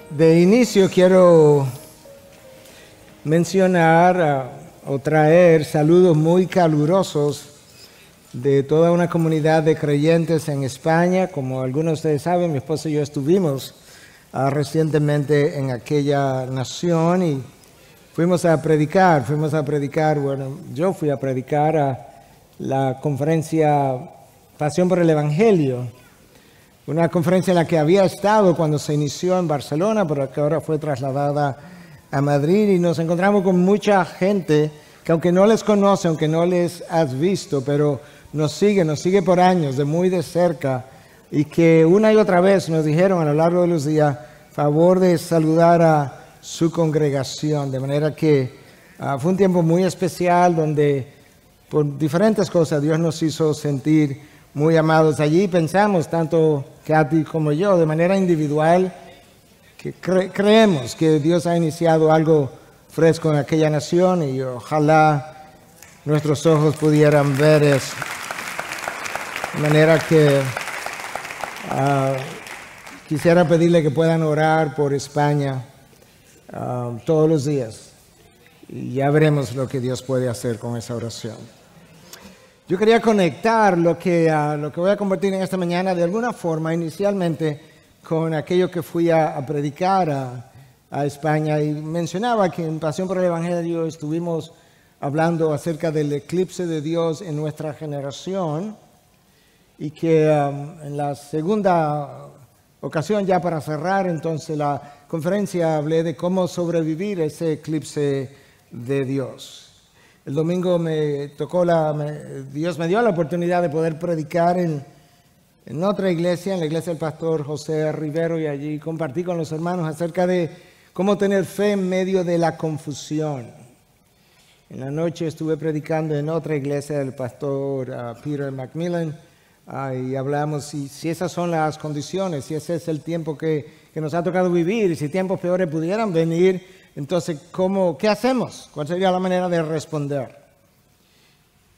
De inicio quiero mencionar o traer saludos muy calurosos de toda una comunidad de creyentes en España. Como algunos de ustedes saben, mi esposo y yo estuvimos recientemente en aquella nación y fuimos a predicar, bueno, yo fui a predicar a la conferencia Pasión por el Evangelio. Una conferencia en la que había estado cuando se inició en Barcelona, pero que ahora fue trasladada a Madrid, y nos encontramos con mucha gente que aunque no les conoce, aunque no les has visto, pero nos sigue por años, de muy de cerca, y que una y otra vez nos dijeron a lo largo de los días, favor de saludar a su congregación, de manera que fue un tiempo muy especial donde por diferentes cosas Dios nos hizo sentir muy amados. Allí pensamos, tanto Kathy como yo, de manera individual, que creemos que Dios ha iniciado algo fresco en aquella nación y ojalá nuestros ojos pudieran ver eso. De manera que quisiera pedirle que puedan orar por España todos los días y ya veremos lo que Dios puede hacer con esa oración. Yo quería conectar lo que voy a compartir en esta mañana de alguna forma inicialmente con aquello que fui a predicar a España, y mencionaba que en Pasión por el Evangelio estuvimos hablando acerca del eclipse de Dios en nuestra generación, y que en la segunda ocasión, ya para cerrar entonces la conferencia, hablé de cómo sobrevivir ese eclipse de Dios. El domingo Dios me dio la oportunidad de poder predicar en otra iglesia, en la iglesia del pastor José Rivero, y allí compartí con los hermanos acerca de cómo tener fe en medio de la confusión. En la noche estuve predicando en otra iglesia del pastor Peter McMillan, y hablamos si esas son las condiciones, si ese es el tiempo que nos ha tocado vivir, y si tiempos peores pudieran venir, entonces, ¿qué hacemos? ¿Cuál sería la manera de responder?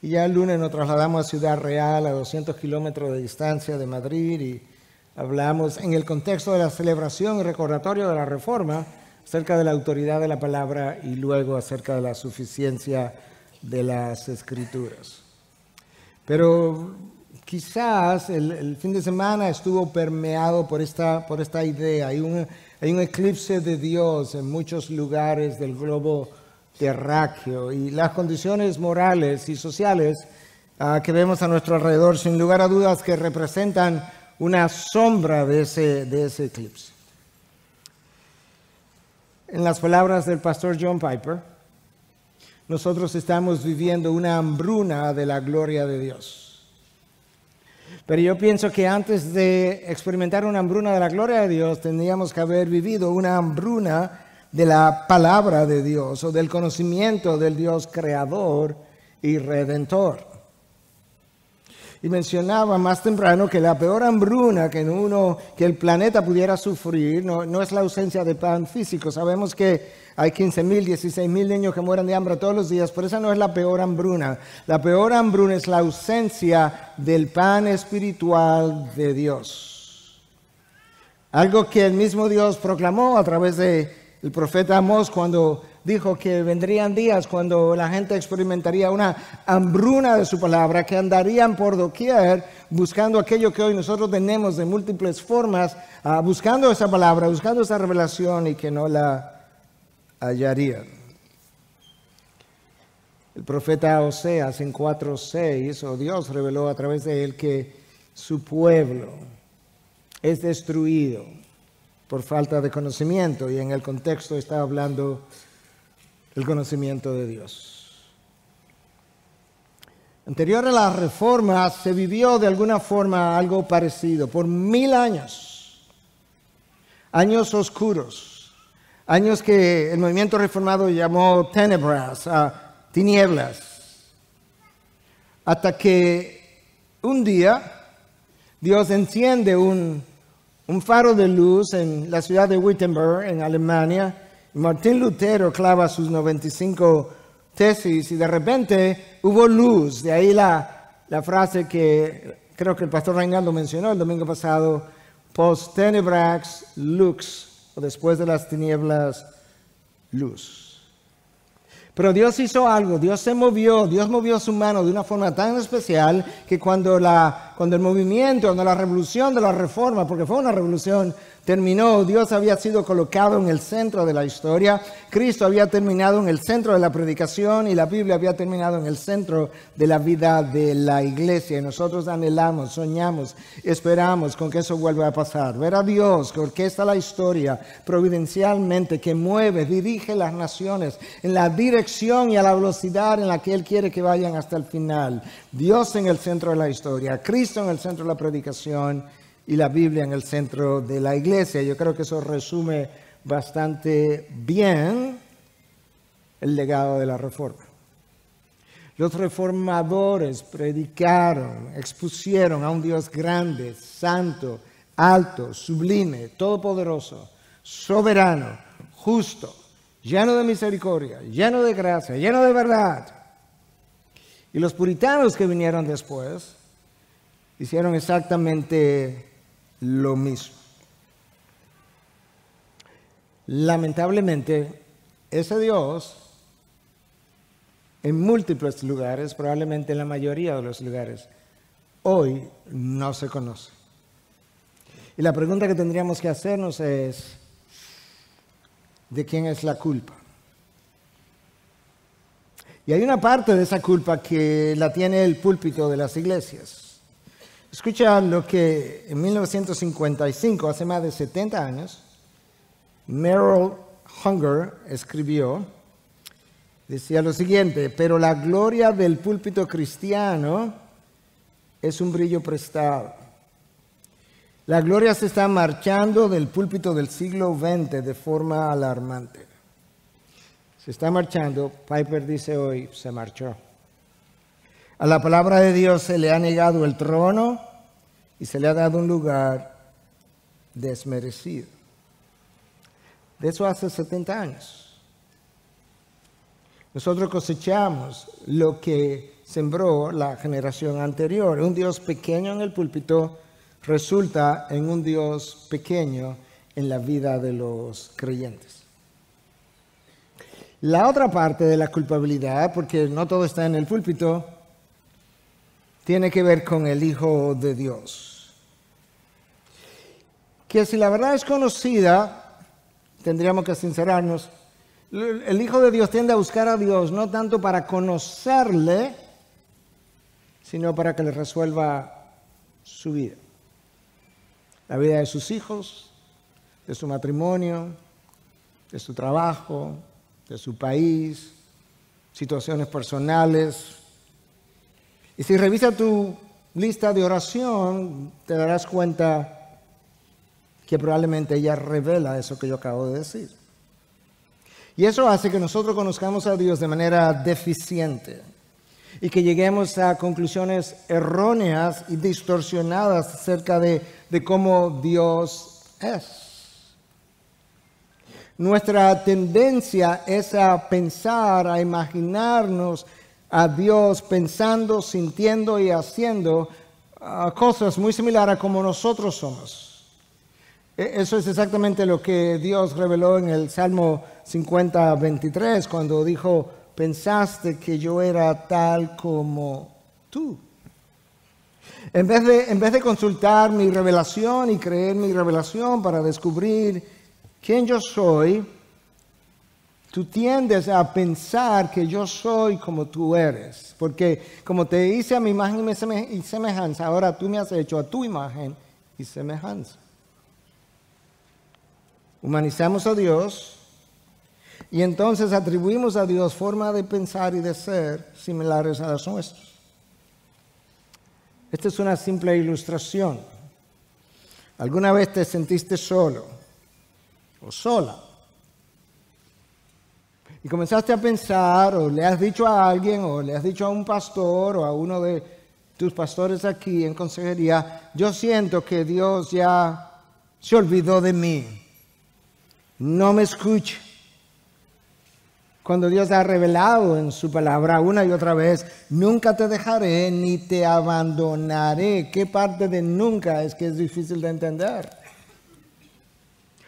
Y ya el lunes nos trasladamos a Ciudad Real, a 200 kilómetros de distancia de Madrid, y hablamos en el contexto de la celebración y recordatorio de la Reforma acerca de la autoridad de la palabra y luego acerca de la suficiencia de las Escrituras. Pero quizás el fin de semana estuvo permeado por esta idea. Hay un eclipse de Dios en muchos lugares del globo terráqueo, y las condiciones morales y sociales que vemos a nuestro alrededor, sin lugar a dudas, que representan una sombra de ese eclipse. En las palabras del pastor John Piper, nosotros estamos viviendo una hambruna de la gloria de Dios. Pero yo pienso que antes de experimentar una hambruna de la gloria de Dios, tendríamos que haber vivido una hambruna de la palabra de Dios o del conocimiento del Dios creador y redentor. Y mencionaba más temprano que la peor hambruna que el planeta pudiera sufrir no es la ausencia de pan físico. Sabemos que hay 15,000, 16,000 niños que mueren de hambre todos los días, pero esa no es la peor hambruna. La peor hambruna es la ausencia del pan espiritual de Dios. Algo que el mismo Dios proclamó a través del profeta Amós cuando dijo que vendrían días cuando la gente experimentaría una hambruna de su palabra, que andarían por doquier buscando aquello que hoy nosotros tenemos de múltiples formas, buscando esa palabra, buscando esa revelación, y que no la hallarían. El profeta Oseas en 4:6, Dios reveló a través de él que su pueblo es destruido por falta de conocimiento, y en el contexto está hablando el conocimiento de Dios. Anterior a la Reforma se vivió de alguna forma algo parecido por 1000 años. Años oscuros, años que el movimiento reformado llamó tenebras, tinieblas, hasta que un día Dios enciende un faro de luz en la ciudad de Wittenberg, en Alemania. Martín Lutero clava sus 95 tesis y de repente hubo luz. De ahí la frase que creo que el pastor Reinaldo mencionó el domingo pasado: post tenebrax lux o después de las tinieblas, luz. Pero Dios hizo algo, Dios movió su mano de una forma tan especial que cuando el movimiento, cuando la revolución de la reforma, porque fue una revolución, terminó, Dios había sido colocado en el centro de la historia, Cristo había terminado en el centro de la predicación y la Biblia había terminado en el centro de la vida de la iglesia. Y nosotros anhelamos, soñamos, esperamos con que eso vuelva a pasar. Ver a Dios que orquesta la historia providencialmente, que mueve, dirige las naciones en la dirección y a la velocidad en la que Él quiere que vayan hasta el final. Dios en el centro de la historia, Cristo en el centro de la predicación y la Biblia en el centro de la iglesia. Yo creo que eso resume bastante bien el legado de la Reforma. Los reformadores predicaron, expusieron a un Dios grande, santo, alto, sublime, todopoderoso, soberano, justo, lleno de misericordia, lleno de gracia, lleno de verdad. Y los puritanos que vinieron después hicieron exactamente lo mismo. Lamentablemente, ese Dios, en múltiples lugares, probablemente en la mayoría de los lugares, hoy no se conoce. Y la pregunta que tendríamos que hacernos es, ¿de quién es la culpa? Y hay una parte de esa culpa que la tiene el púlpito de las iglesias. Escucha lo que en 1955, hace más de 70 años, Merrill Unger escribió. Decía lo siguiente: pero la gloria del púlpito cristiano es un brillo prestado. La gloria se está marchando del púlpito del siglo XX de forma alarmante. Se está marchando, Piper dice hoy, se marchó. A la palabra de Dios se le ha negado el trono y se le ha dado un lugar desmerecido. De eso hace 70 años. Nosotros cosechamos lo que sembró la generación anterior. Un Dios pequeño en el púlpito resulta en un Dios pequeño en la vida de los creyentes. La otra parte de la culpabilidad, porque no todo está en el púlpito, tiene que ver con el Hijo de Dios. Que si la verdad es conocida, tendríamos que sincerarnos, el Hijo de Dios tiende a buscar a Dios no tanto para conocerle, sino para que le resuelva su vida. La vida de sus hijos, de su matrimonio, de su trabajo, de su país, situaciones personales. Y si revisas tu lista de oración, te darás cuenta que probablemente ella revela eso que yo acabo de decir. Y eso hace que nosotros conozcamos a Dios de manera deficiente y que lleguemos a conclusiones erróneas y distorsionadas acerca de cómo Dios es. Nuestra tendencia es a pensar, a imaginarnos a Dios pensando, sintiendo y haciendo cosas muy similares a como nosotros somos. Eso es exactamente lo que Dios reveló en el Salmo 50, 23, cuando dijo: pensaste que yo era tal como tú. En vez de consultar mi revelación y creer mi revelación para descubrir quién yo soy, tú tiendes a pensar que yo soy como tú eres. Porque como te hice a mi imagen y semejanza, ahora tú me has hecho a tu imagen y semejanza. Humanizamos a Dios y entonces atribuimos a Dios forma de pensar y de ser similares a las nuestras. Esta es una simple ilustración. ¿Alguna vez te sentiste solo o sola? Y comenzaste a pensar, o le has dicho a alguien, o le has dicho a un pastor, o a uno de tus pastores aquí en consejería: yo siento que Dios ya se olvidó de mí. No me escucha. Cuando Dios ha revelado en su palabra una y otra vez: nunca te dejaré ni te abandonaré. ¿Qué parte de nunca es que es difícil de entender?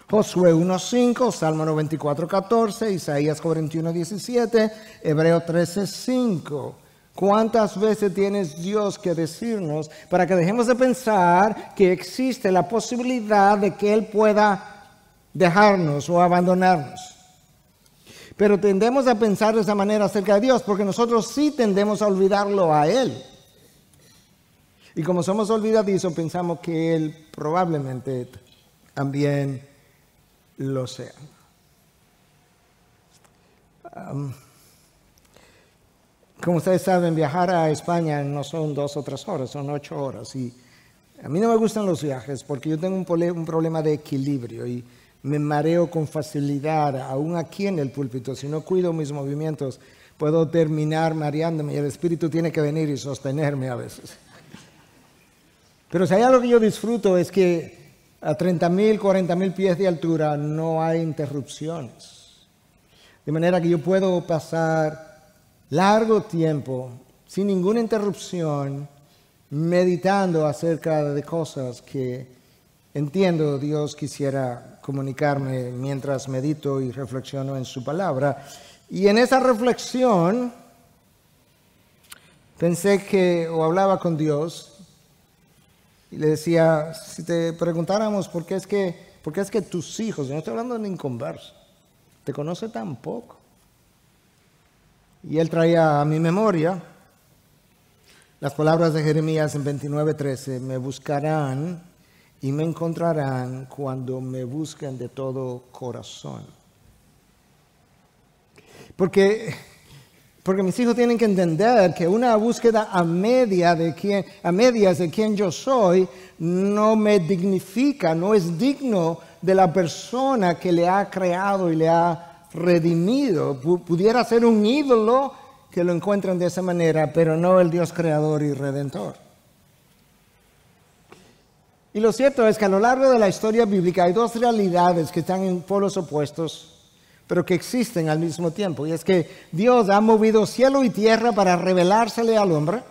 Josué 1:5, Salmo 94:14, Isaías 41:17, Hebreo 13:5. ¿Cuántas veces tienes Dios que decirnos para que dejemos de pensar que existe la posibilidad de que Él pueda dejarnos o abandonarnos? Pero tendemos a pensar de esa manera acerca de Dios porque nosotros sí tendemos a olvidarlo a Él. Y como somos olvidadizos, pensamos que Él probablemente también lo sea. Como ustedes saben, viajar a España no son 2 o 3 horas, son 8 horas. Y a mí no me gustan los viajes porque yo tengo un problema de equilibrio y me mareo con facilidad, aún aquí en el púlpito. Si no cuido mis movimientos, puedo terminar mareándome y el Espíritu tiene que venir y sostenerme a veces. Pero si hay algo que yo disfruto es que a 30,000, 40,000 pies de altura no hay interrupciones. De manera que yo puedo pasar largo tiempo sin ninguna interrupción meditando acerca de cosas que entiendo Dios quisiera comunicarme mientras medito y reflexiono en su palabra. Y en esa reflexión pensé que, o hablaba con Dios, y le decía, si te preguntáramos por qué es que tus hijos, no estoy hablando de inconverso, te conoce tan poco. Y él traía a mi memoria las palabras de Jeremías en 29:13, me buscarán y me encontrarán cuando me busquen de todo corazón. Porque mis hijos tienen que entender que una búsqueda a medias de quién yo soy no me dignifica, no es digno de la persona que le ha creado y le ha redimido. Pudiera ser un ídolo que lo encuentren de esa manera, pero no el Dios creador y redentor. Y lo cierto es que a lo largo de la historia bíblica hay 2 realidades que están en polos opuestos, pero que existen al mismo tiempo. Y es que Dios ha movido cielo y tierra para revelársele al hombre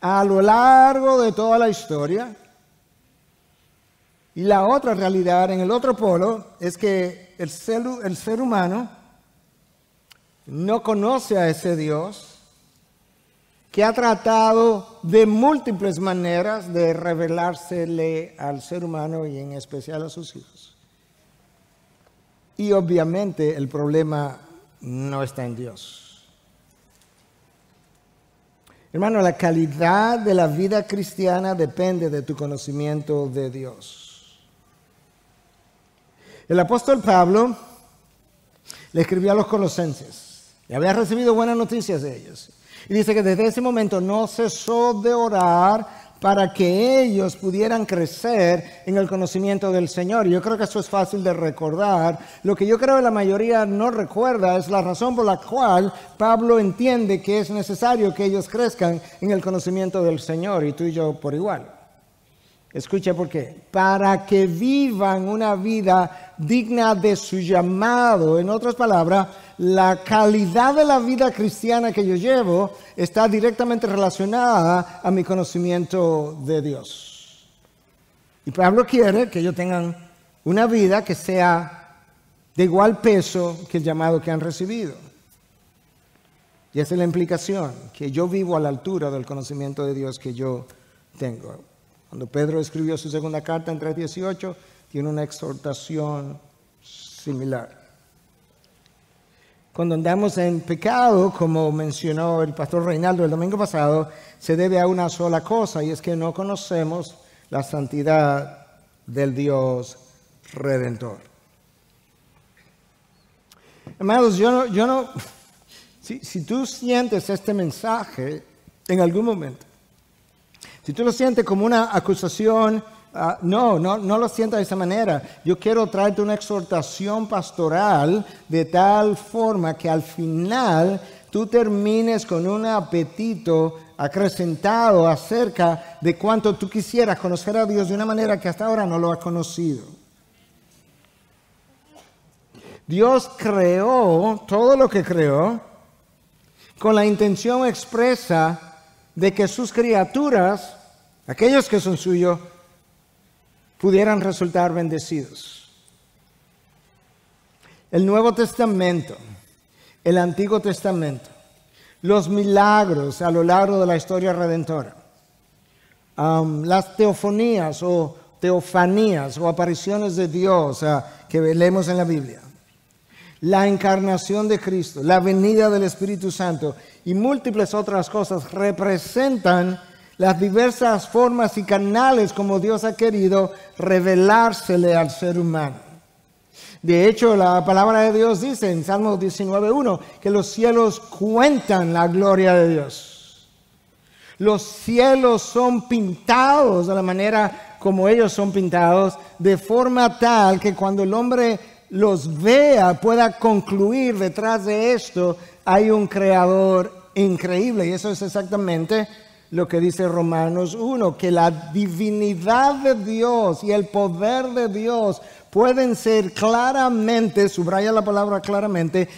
a lo largo de toda la historia. Y la otra realidad, en el otro polo, es que el ser humano no conoce a ese Dios que ha tratado de múltiples maneras de revelársele al ser humano y en especial a sus hijos. Y obviamente el problema no está en Dios. Hermano, la calidad de la vida cristiana depende de tu conocimiento de Dios. El apóstol Pablo le escribió a los colosenses y había recibido buenas noticias de ellos. Y dice que desde ese momento no cesó de orar para que ellos pudieran crecer en el conocimiento del Señor. Y yo creo que eso es fácil de recordar. Lo que yo creo que la mayoría no recuerda es la razón por la cual Pablo entiende que es necesario que ellos crezcan en el conocimiento del Señor, y tú y yo por igual. Escucha por qué. Para que vivan una vida digna de su llamado. En otras palabras, la calidad de la vida cristiana que yo llevo está directamente relacionada a mi conocimiento de Dios. Y Pablo quiere que ellos tengan una vida que sea de igual peso que el llamado que han recibido. Y esa es la implicación, que yo vivo a la altura del conocimiento de Dios que yo tengo. Cuando Pedro escribió su segunda carta en 3:18, tiene una exhortación similar. Cuando andamos en pecado, como mencionó el pastor Reinaldo el domingo pasado, se debe a una sola cosa, y es que no conocemos la santidad del Dios Redentor. Hermanos, si tú sientes este mensaje en algún momento, si tú lo sientes como una acusación, no lo sientas de esa manera. Yo quiero traerte una exhortación pastoral de tal forma que al final tú termines con un apetito acrecentado acerca de cuánto tú quisieras conocer a Dios de una manera que hasta ahora no lo has conocido. Dios creó todo lo que creó con la intención expresa de que sus criaturas, aquellos que son suyos, pudieran resultar bendecidos. El Nuevo Testamento, el Antiguo Testamento, los milagros a lo largo de la historia redentora, las teofonías o teofanías o apariciones de Dios que leemos en la Biblia, la encarnación de Cristo, la venida del Espíritu Santo y múltiples otras cosas representan las diversas formas y canales como Dios ha querido revelársele al ser humano. De hecho, la palabra de Dios dice en Salmo 19:1 que los cielos cuentan la gloria de Dios. Los cielos son pintados de la manera como ellos son pintados, de forma tal que cuando el hombre los vea pueda concluir detrás de esto hay un creador increíble. Y eso es exactamente lo que dice Romanos 1, que la divinidad de Dios y el poder de Dios pueden ser claramente, subraya la palabra claramente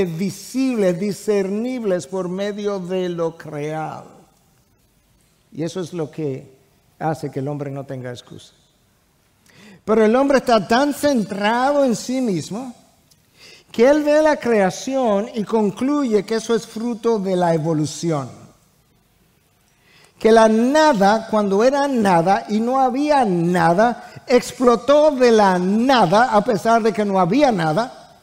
visibles, discernibles por medio de lo creado. Y eso es lo que hace que el hombre no tenga excusa. Pero el hombre está tan centrado en sí mismo que él ve la creación y concluye que eso es fruto de la evolución. Que la nada, cuando era nada y no había nada, explotó de la nada a pesar de que no había nada,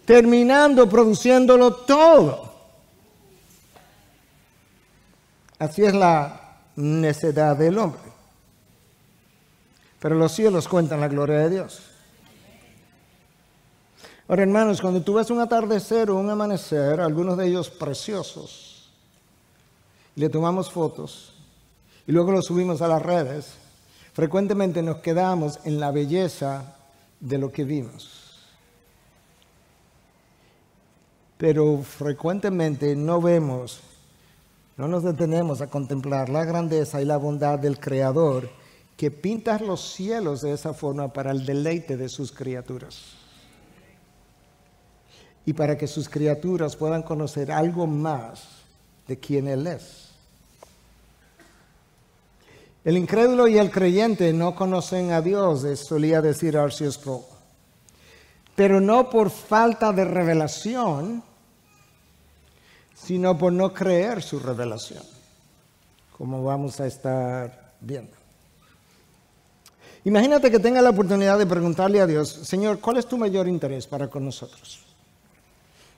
terminando produciéndolo todo. Así es la necedad del hombre. Pero los cielos cuentan la gloria de Dios. Ahora, hermanos, cuando tú ves un atardecer o un amanecer, algunos de ellos preciosos, le tomamos fotos y luego los subimos a las redes, frecuentemente nos quedamos en la belleza de lo que vimos. Pero frecuentemente no nos detenemos a contemplar la grandeza y la bondad del Creador que pinta los cielos de esa forma para el deleite de sus criaturas. Y para que sus criaturas puedan conocer algo más de quién Él es. El incrédulo y el creyente no conocen a Dios, solía decir R.C. Sproul. Pero no por falta de revelación, sino por no creer su revelación, como vamos a estar viendo. Imagínate que tenga la oportunidad de preguntarle a Dios, Señor, ¿cuál es tu mayor interés para con nosotros?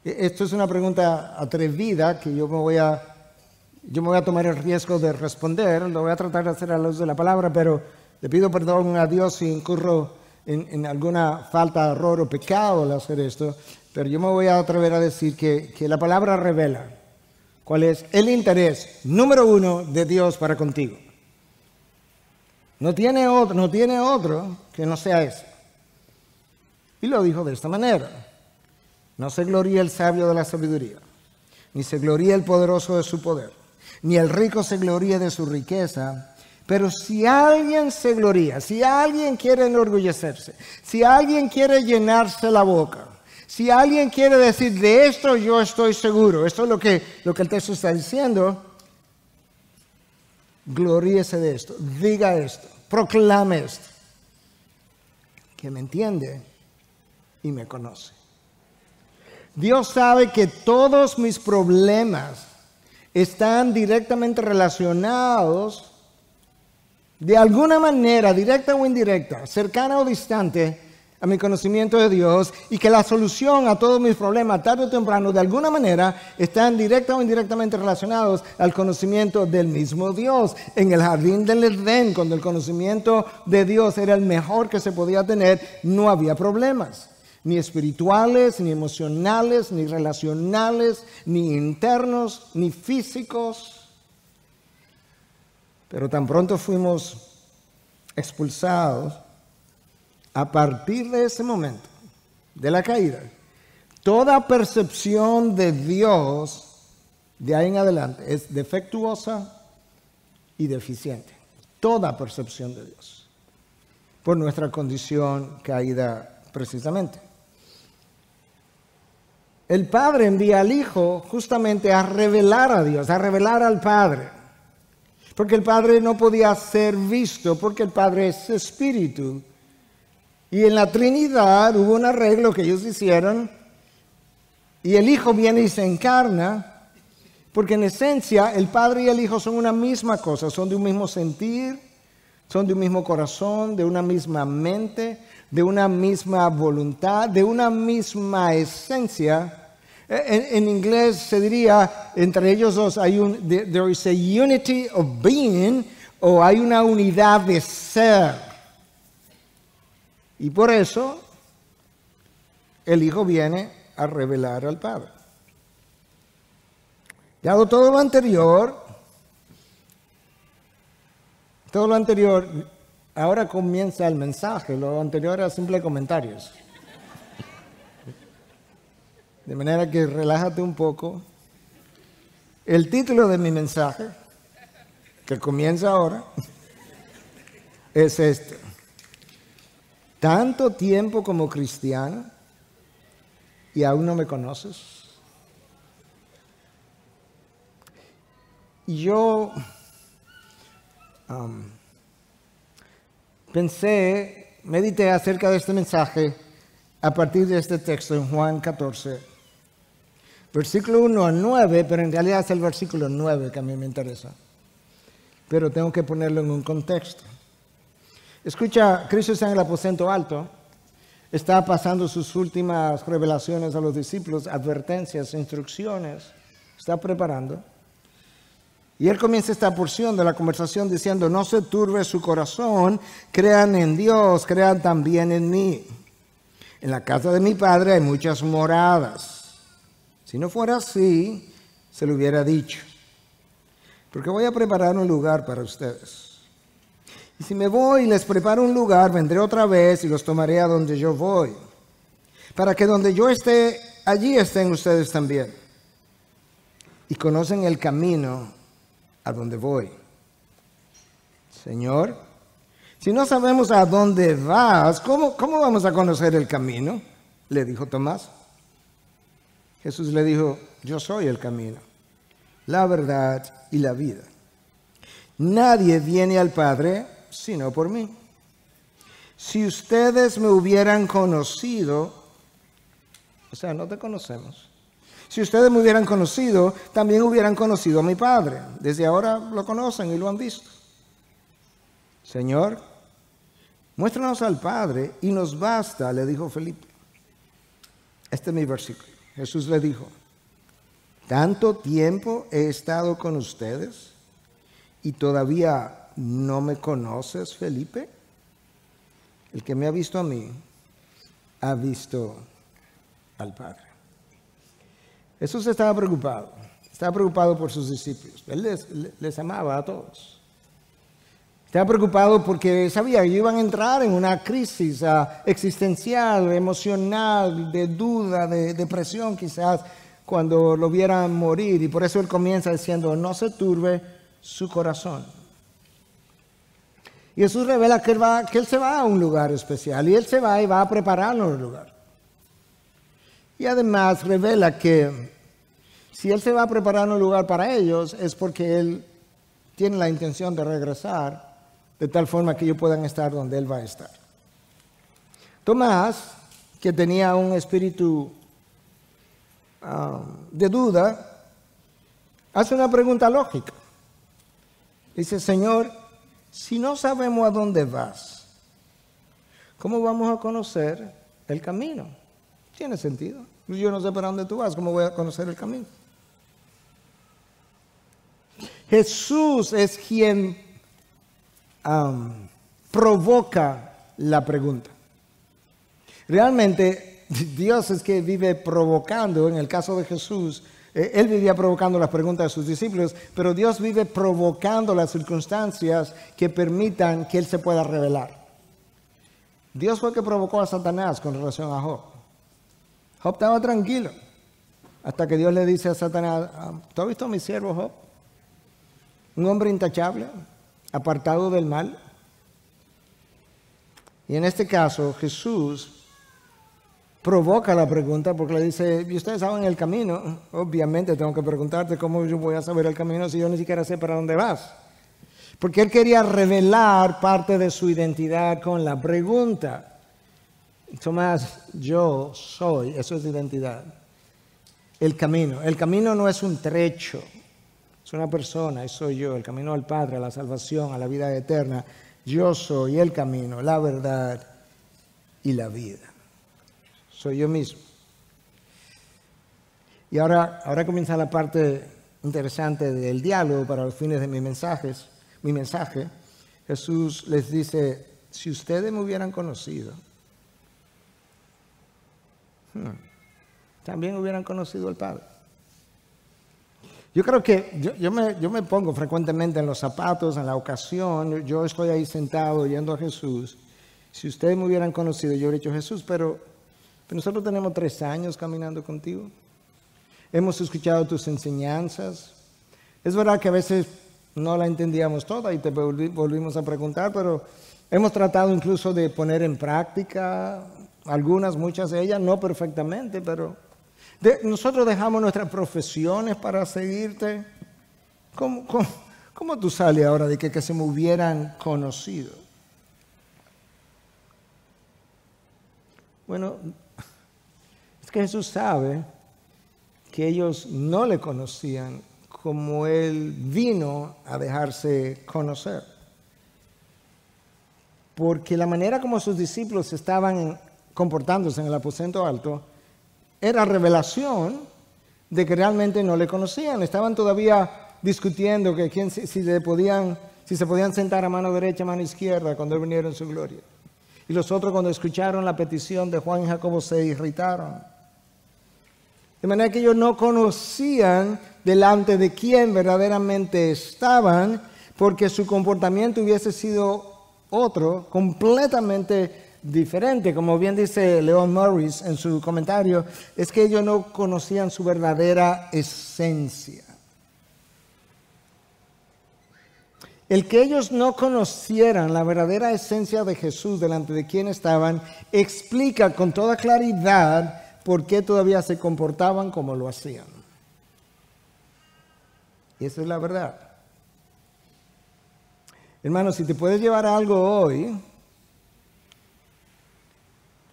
Esto es una pregunta atrevida que yo me voy a tomar el riesgo de responder. Lo voy a tratar de hacer a la luz de la palabra, pero le pido perdón a Dios si incurro en alguna falta, error o pecado al hacer esto. Pero yo me voy a atrever a decir que la palabra revela cuál es el interés número uno de Dios para contigo. No tiene otro que no sea ese. Y lo dijo de esta manera. No se gloríe el sabio de la sabiduría, ni se gloríe el poderoso de su poder, ni el rico se gloríe de su riqueza. Pero si alguien se gloría, si alguien quiere enorgullecerse, si alguien quiere llenarse la boca, si alguien quiere decir, de esto yo estoy seguro, esto es lo que el texto está diciendo, gloríese de esto, diga esto, proclame esto, que me entiende y me conoce. Dios sabe que todos mis problemas están directamente relacionados de alguna manera, directa o indirecta, cercana o distante, a mi conocimiento de Dios, y que la solución a todos mis problemas, tarde o temprano, de alguna manera, están directa o indirectamente relacionados al conocimiento del mismo Dios. En el jardín del Edén, cuando el conocimiento de Dios era el mejor que se podía tener, no había problemas, ni espirituales, ni emocionales, ni relacionales, ni internos, ni físicos. Pero tan pronto fuimos expulsados, a partir de ese momento, de la caída, toda percepción de Dios de ahí en adelante es defectuosa y deficiente. Toda percepción de Dios, por nuestra condición caída precisamente. El Padre envía al Hijo justamente a revelar a Dios, a revelar al Padre. Porque el Padre no podía ser visto, porque el Padre es espíritu. Y en la Trinidad hubo un arreglo que ellos hicieron, y el Hijo viene y se encarna, porque en esencia el Padre y el Hijo son una misma cosa, son de un mismo sentir, son de un mismo corazón, de una misma mente, de una misma voluntad, de una misma esencia. En inglés se diría, entre ellos dos there is a unity of being, o hay una unidad de ser. Y por eso el Hijo viene a revelar al Padre. Dado todo lo anterior, ahora comienza el mensaje, lo anterior era simple comentarios. De manera que relájate un poco. El título de mi mensaje, que comienza ahora, es este: ¿tanto tiempo como cristiano y aún no me conoces? Y yo medité acerca de este mensaje a partir de este texto en Juan 14. Versículo 1 al 9, pero en realidad es el versículo 9 que a mí me interesa. Pero tengo que ponerlo en un contexto. Escucha, Cristo está en el aposento alto, está pasando sus últimas revelaciones a los discípulos, advertencias, instrucciones, está preparando. Y él comienza esta porción de la conversación diciendo: no se turbe su corazón, crean en Dios, crean también en mí. En la casa de mi Padre hay muchas moradas. Si no fuera así, se lo hubiera dicho. Porque voy a preparar un lugar para ustedes. Y si me voy y les preparo un lugar, vendré otra vez y los tomaré a donde yo voy. Para que donde yo esté, allí estén ustedes también. Y conocen el camino a donde voy. Señor, si no sabemos a dónde vas, ¿cómo vamos a conocer el camino?, le dijo Tomás. Jesús le dijo: yo soy el camino, la verdad y la vida. Nadie viene al Padre sino por mí. Si ustedes me hubieran conocido, o sea, no te conocemos. Si ustedes me hubieran conocido, también hubieran conocido a mi Padre. Desde ahora lo conocen y lo han visto. Señor, muéstranos al Padre y nos basta, le dijo Felipe. Este es mi versículo. Jesús le dijo: ¿tanto tiempo he estado con ustedes y todavía no me conoces, Felipe? El que me ha visto a mí, ha visto al Padre. Jesús estaba preocupado por sus discípulos. Él les amaba a todos. Estaba preocupado porque sabía que iban a entrar en una crisis existencial, emocional, de duda, de depresión quizás, cuando lo vieran morir. Y por eso él comienza diciendo: no se turbe su corazón. Y Jesús revela que él se va a un lugar especial, y él se va y va a prepararnos el lugar. Y además revela que si él se va a preparar un lugar para ellos, es porque él tiene la intención de regresar, de tal forma que ellos puedan estar donde él va a estar. Tomás, que tenía un espíritu de duda, hace una pregunta lógica. Dice: Señor, si no sabemos a dónde vas, ¿cómo vamos a conocer el camino? Tiene sentido. Yo no sé para dónde tú vas, ¿cómo voy a conocer el camino? Jesús es quien provoca la pregunta. Realmente Dios es que vive provocando. En el caso de Jesús, él vivía provocando las preguntas de sus discípulos, pero Dios vive provocando las circunstancias que permitan que él se pueda revelar. Dios fue el que provocó a Satanás con relación a Job. Job estaba tranquilo hasta que Dios le dice a Satanás: ¿tú has visto a mi siervo Job? Un hombre intachable, apartado del mal. Y en este caso Jesús provoca la pregunta porque le dice: ¿y ustedes saben el camino? Obviamente tengo que preguntarte cómo yo voy a saber el camino si yo ni siquiera sé para dónde vas. Porque él quería revelar parte de su identidad con la pregunta. Tomás, yo soy, eso es identidad. El camino. El camino no es un trecho, es una persona, y soy yo. El camino al Padre, a la salvación, a la vida eterna. Yo soy el camino, la verdad y la vida. Soy yo mismo. Y ahora comienza la parte interesante del diálogo para los fines de mi mensaje. Jesús les dice, si ustedes me hubieran conocido, también hubieran conocido al Padre. Yo creo que yo me pongo frecuentemente en los zapatos, en la ocasión, yo estoy ahí sentado oyendo a Jesús. Si ustedes me hubieran conocido, yo hubiera dicho, Jesús, pero nosotros tenemos 3 años caminando contigo. Hemos escuchado tus enseñanzas. Es verdad que a veces no la entendíamos toda y te volvimos a preguntar, pero hemos tratado incluso de poner en práctica muchas de ellas, no perfectamente, pero nosotros dejamos nuestras profesiones para seguirte. ¿Cómo tú sales ahora de que se me hubieran conocido? Bueno, es que Jesús sabe que ellos no le conocían como Él vino a dejarse conocer. Porque la manera como sus discípulos estaban comportándose en el aposento alto era revelación de que realmente no le conocían. Estaban todavía discutiendo que si se podían sentar a mano derecha, a mano izquierda cuando Él viniera en su gloria. Y los otros, cuando escucharon la petición de Juan y Jacobo, se irritaron. De manera que ellos no conocían delante de quién verdaderamente estaban, porque su comportamiento hubiese sido otro, completamente diferente. Como bien dice Leon Morris en su comentario, es que ellos no conocían su verdadera esencia. El que ellos no conocieran la verdadera esencia de Jesús delante de quien estaban, explica con toda claridad por qué todavía se comportaban como lo hacían. Y esa es la verdad. Hermano, si te puedes llevar algo hoy,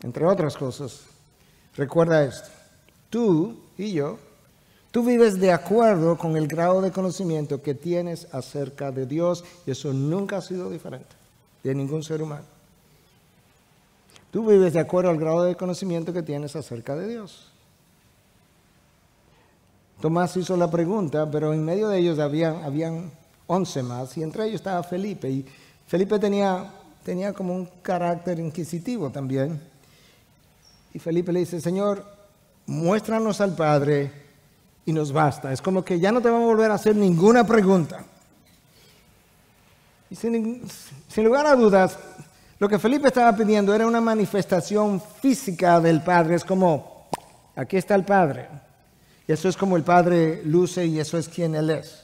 entre otras cosas, recuerda esto. Tú y yo, tú vives de acuerdo con el grado de conocimiento que tienes acerca de Dios, y eso nunca ha sido diferente de ningún ser humano. Tú vives de acuerdo al grado de conocimiento que tienes acerca de Dios. Tomás hizo la pregunta, pero en medio de ellos habían 11 más, y entre ellos estaba Felipe. Y Felipe tenía como un carácter inquisitivo también. Y Felipe le dice, Señor, muéstranos al Padre y nos basta. Es como que ya no te vamos a volver a hacer ninguna pregunta. Y sin lugar a dudas, lo que Felipe estaba pidiendo era una manifestación física del Padre. Es como, aquí está el Padre. Y eso es como el Padre luce y eso es quien Él es.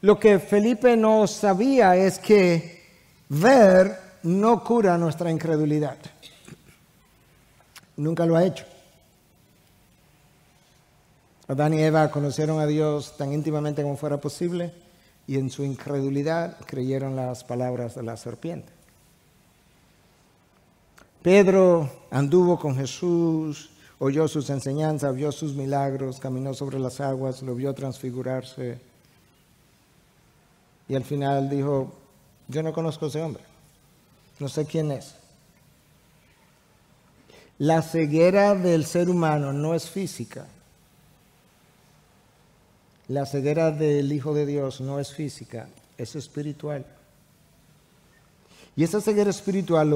Lo que Felipe no sabía es que ver no cura nuestra incredulidad. Nunca lo ha hecho. Adán y Eva conocieron a Dios tan íntimamente como fuera posible y en su incredulidad creyeron las palabras de la serpiente. Pedro anduvo con Jesús, oyó sus enseñanzas, vio sus milagros, caminó sobre las aguas, lo vio transfigurarse. Y al final dijo, yo no conozco a ese hombre, no sé quién es. La ceguera del ser humano no es física. La ceguera del Hijo de Dios no es física, es espiritual. Y esa ceguera espiritual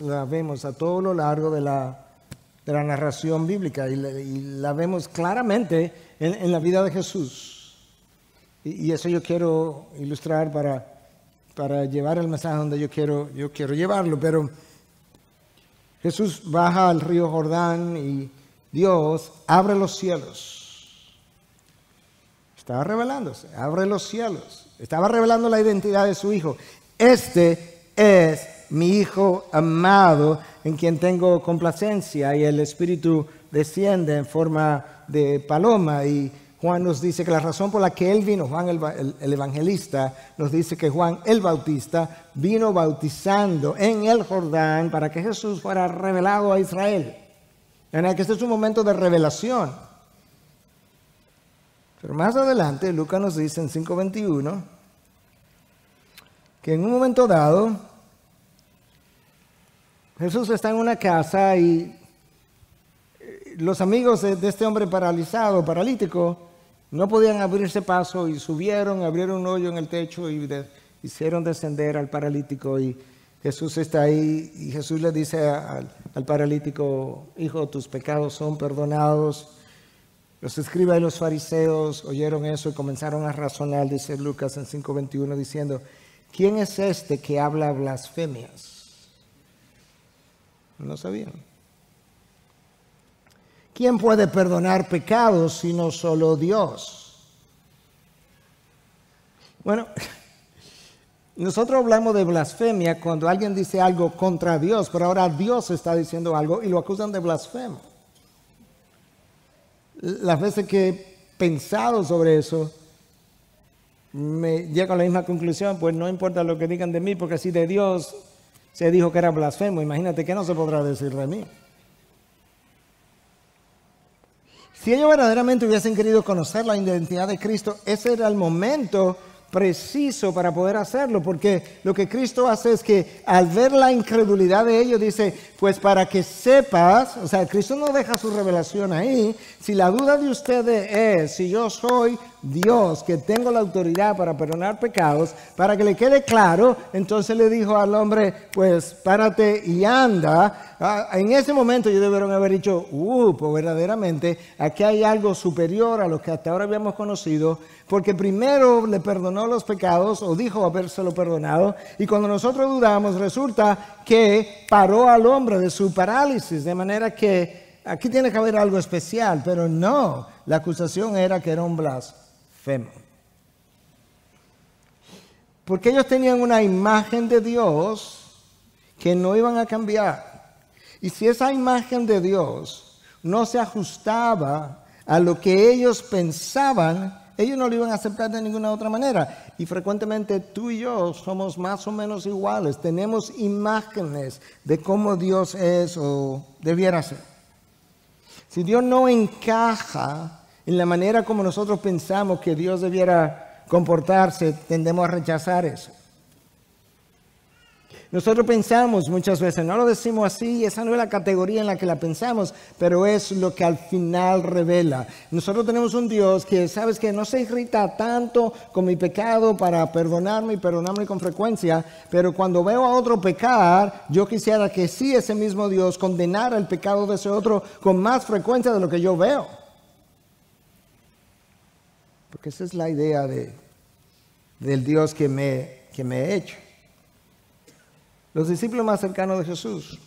la vemos a todo lo largo de la narración bíblica y la vemos claramente en la vida de Jesús. Y eso yo quiero ilustrar para llevar el mensaje donde yo quiero llevarlo. Pero Jesús baja al río Jordán y Dios abre los cielos. Estaba revelándose, abre los cielos. Estaba revelando la identidad de su Hijo. Este es mi Hijo amado en quien tengo complacencia, y el Espíritu desciende en forma de paloma y Juan nos dice que la razón por la que él vino, Juan el evangelista, nos dice que Juan el Bautista vino bautizando en el Jordán para que Jesús fuera revelado a Israel. Que este es un momento de revelación. Pero más adelante, Lucas nos dice en 5:21 que en un momento dado, Jesús está en una casa y los amigos de este hombre paralítico, no podían abrirse paso y subieron, abrieron un hoyo en el techo y hicieron descender al paralítico. Y Jesús está ahí y Jesús le dice al paralítico: hijo, tus pecados son perdonados. Los escribas y los fariseos oyeron eso y comenzaron a razonar, dice Lucas en 5:21, diciendo: ¿quién es este que habla blasfemias? No sabían. ¿Quién puede perdonar pecados sino solo Dios? Bueno, nosotros hablamos de blasfemia cuando alguien dice algo contra Dios, pero ahora Dios está diciendo algo y lo acusan de blasfemo. Las veces que he pensado sobre eso, me llego a la misma conclusión: pues no importa lo que digan de mí, porque si de Dios se dijo que era blasfemo, imagínate qué no se podrá decir de mí. Si ellos verdaderamente hubiesen querido conocer la identidad de Cristo, ese era el momento preciso para poder hacerlo, porque lo que Cristo hace es que al ver la incredulidad de ellos dice: pues para que sepas, o sea, Cristo no deja su revelación ahí. Si la duda de ustedes es si yo soy Dios, que tengo la autoridad para perdonar pecados, para que le quede claro, entonces le dijo al hombre: pues párate y anda. En ese momento ellos debieron haber dicho: pues verdaderamente aquí hay algo superior a lo que hasta ahora habíamos conocido, porque primero le perdonó los pecados, o dijo habérselo perdonado, y cuando nosotros dudamos resulta que paró al hombre de su parálisis, de manera que aquí tiene que haber algo especial, pero no, la acusación era que era un blasfemo. Porque ellos tenían una imagen de Dios que no iban a cambiar. Y si esa imagen de Dios no se ajustaba a lo que ellos pensaban, ellos no lo iban a aceptar de ninguna otra manera. Y frecuentemente tú y yo somos más o menos iguales. Tenemos imágenes de cómo Dios es o debiera ser. Si Dios no encaja en la manera como nosotros pensamos que Dios debiera comportarse, tendemos a rechazar eso. Nosotros pensamos muchas veces, no lo decimos así, esa no es la categoría en la que la pensamos, pero es lo que al final revela. Nosotros tenemos un Dios que, ¿sabes qué? No se irrita tanto con mi pecado para perdonarme y perdonarme con frecuencia, pero cuando veo a otro pecar, yo quisiera que sí ese mismo Dios condenara el pecado de ese otro con más frecuencia de lo que yo veo. Porque esa es la idea del Dios que me he hecho. Los discípulos más cercanos de Jesús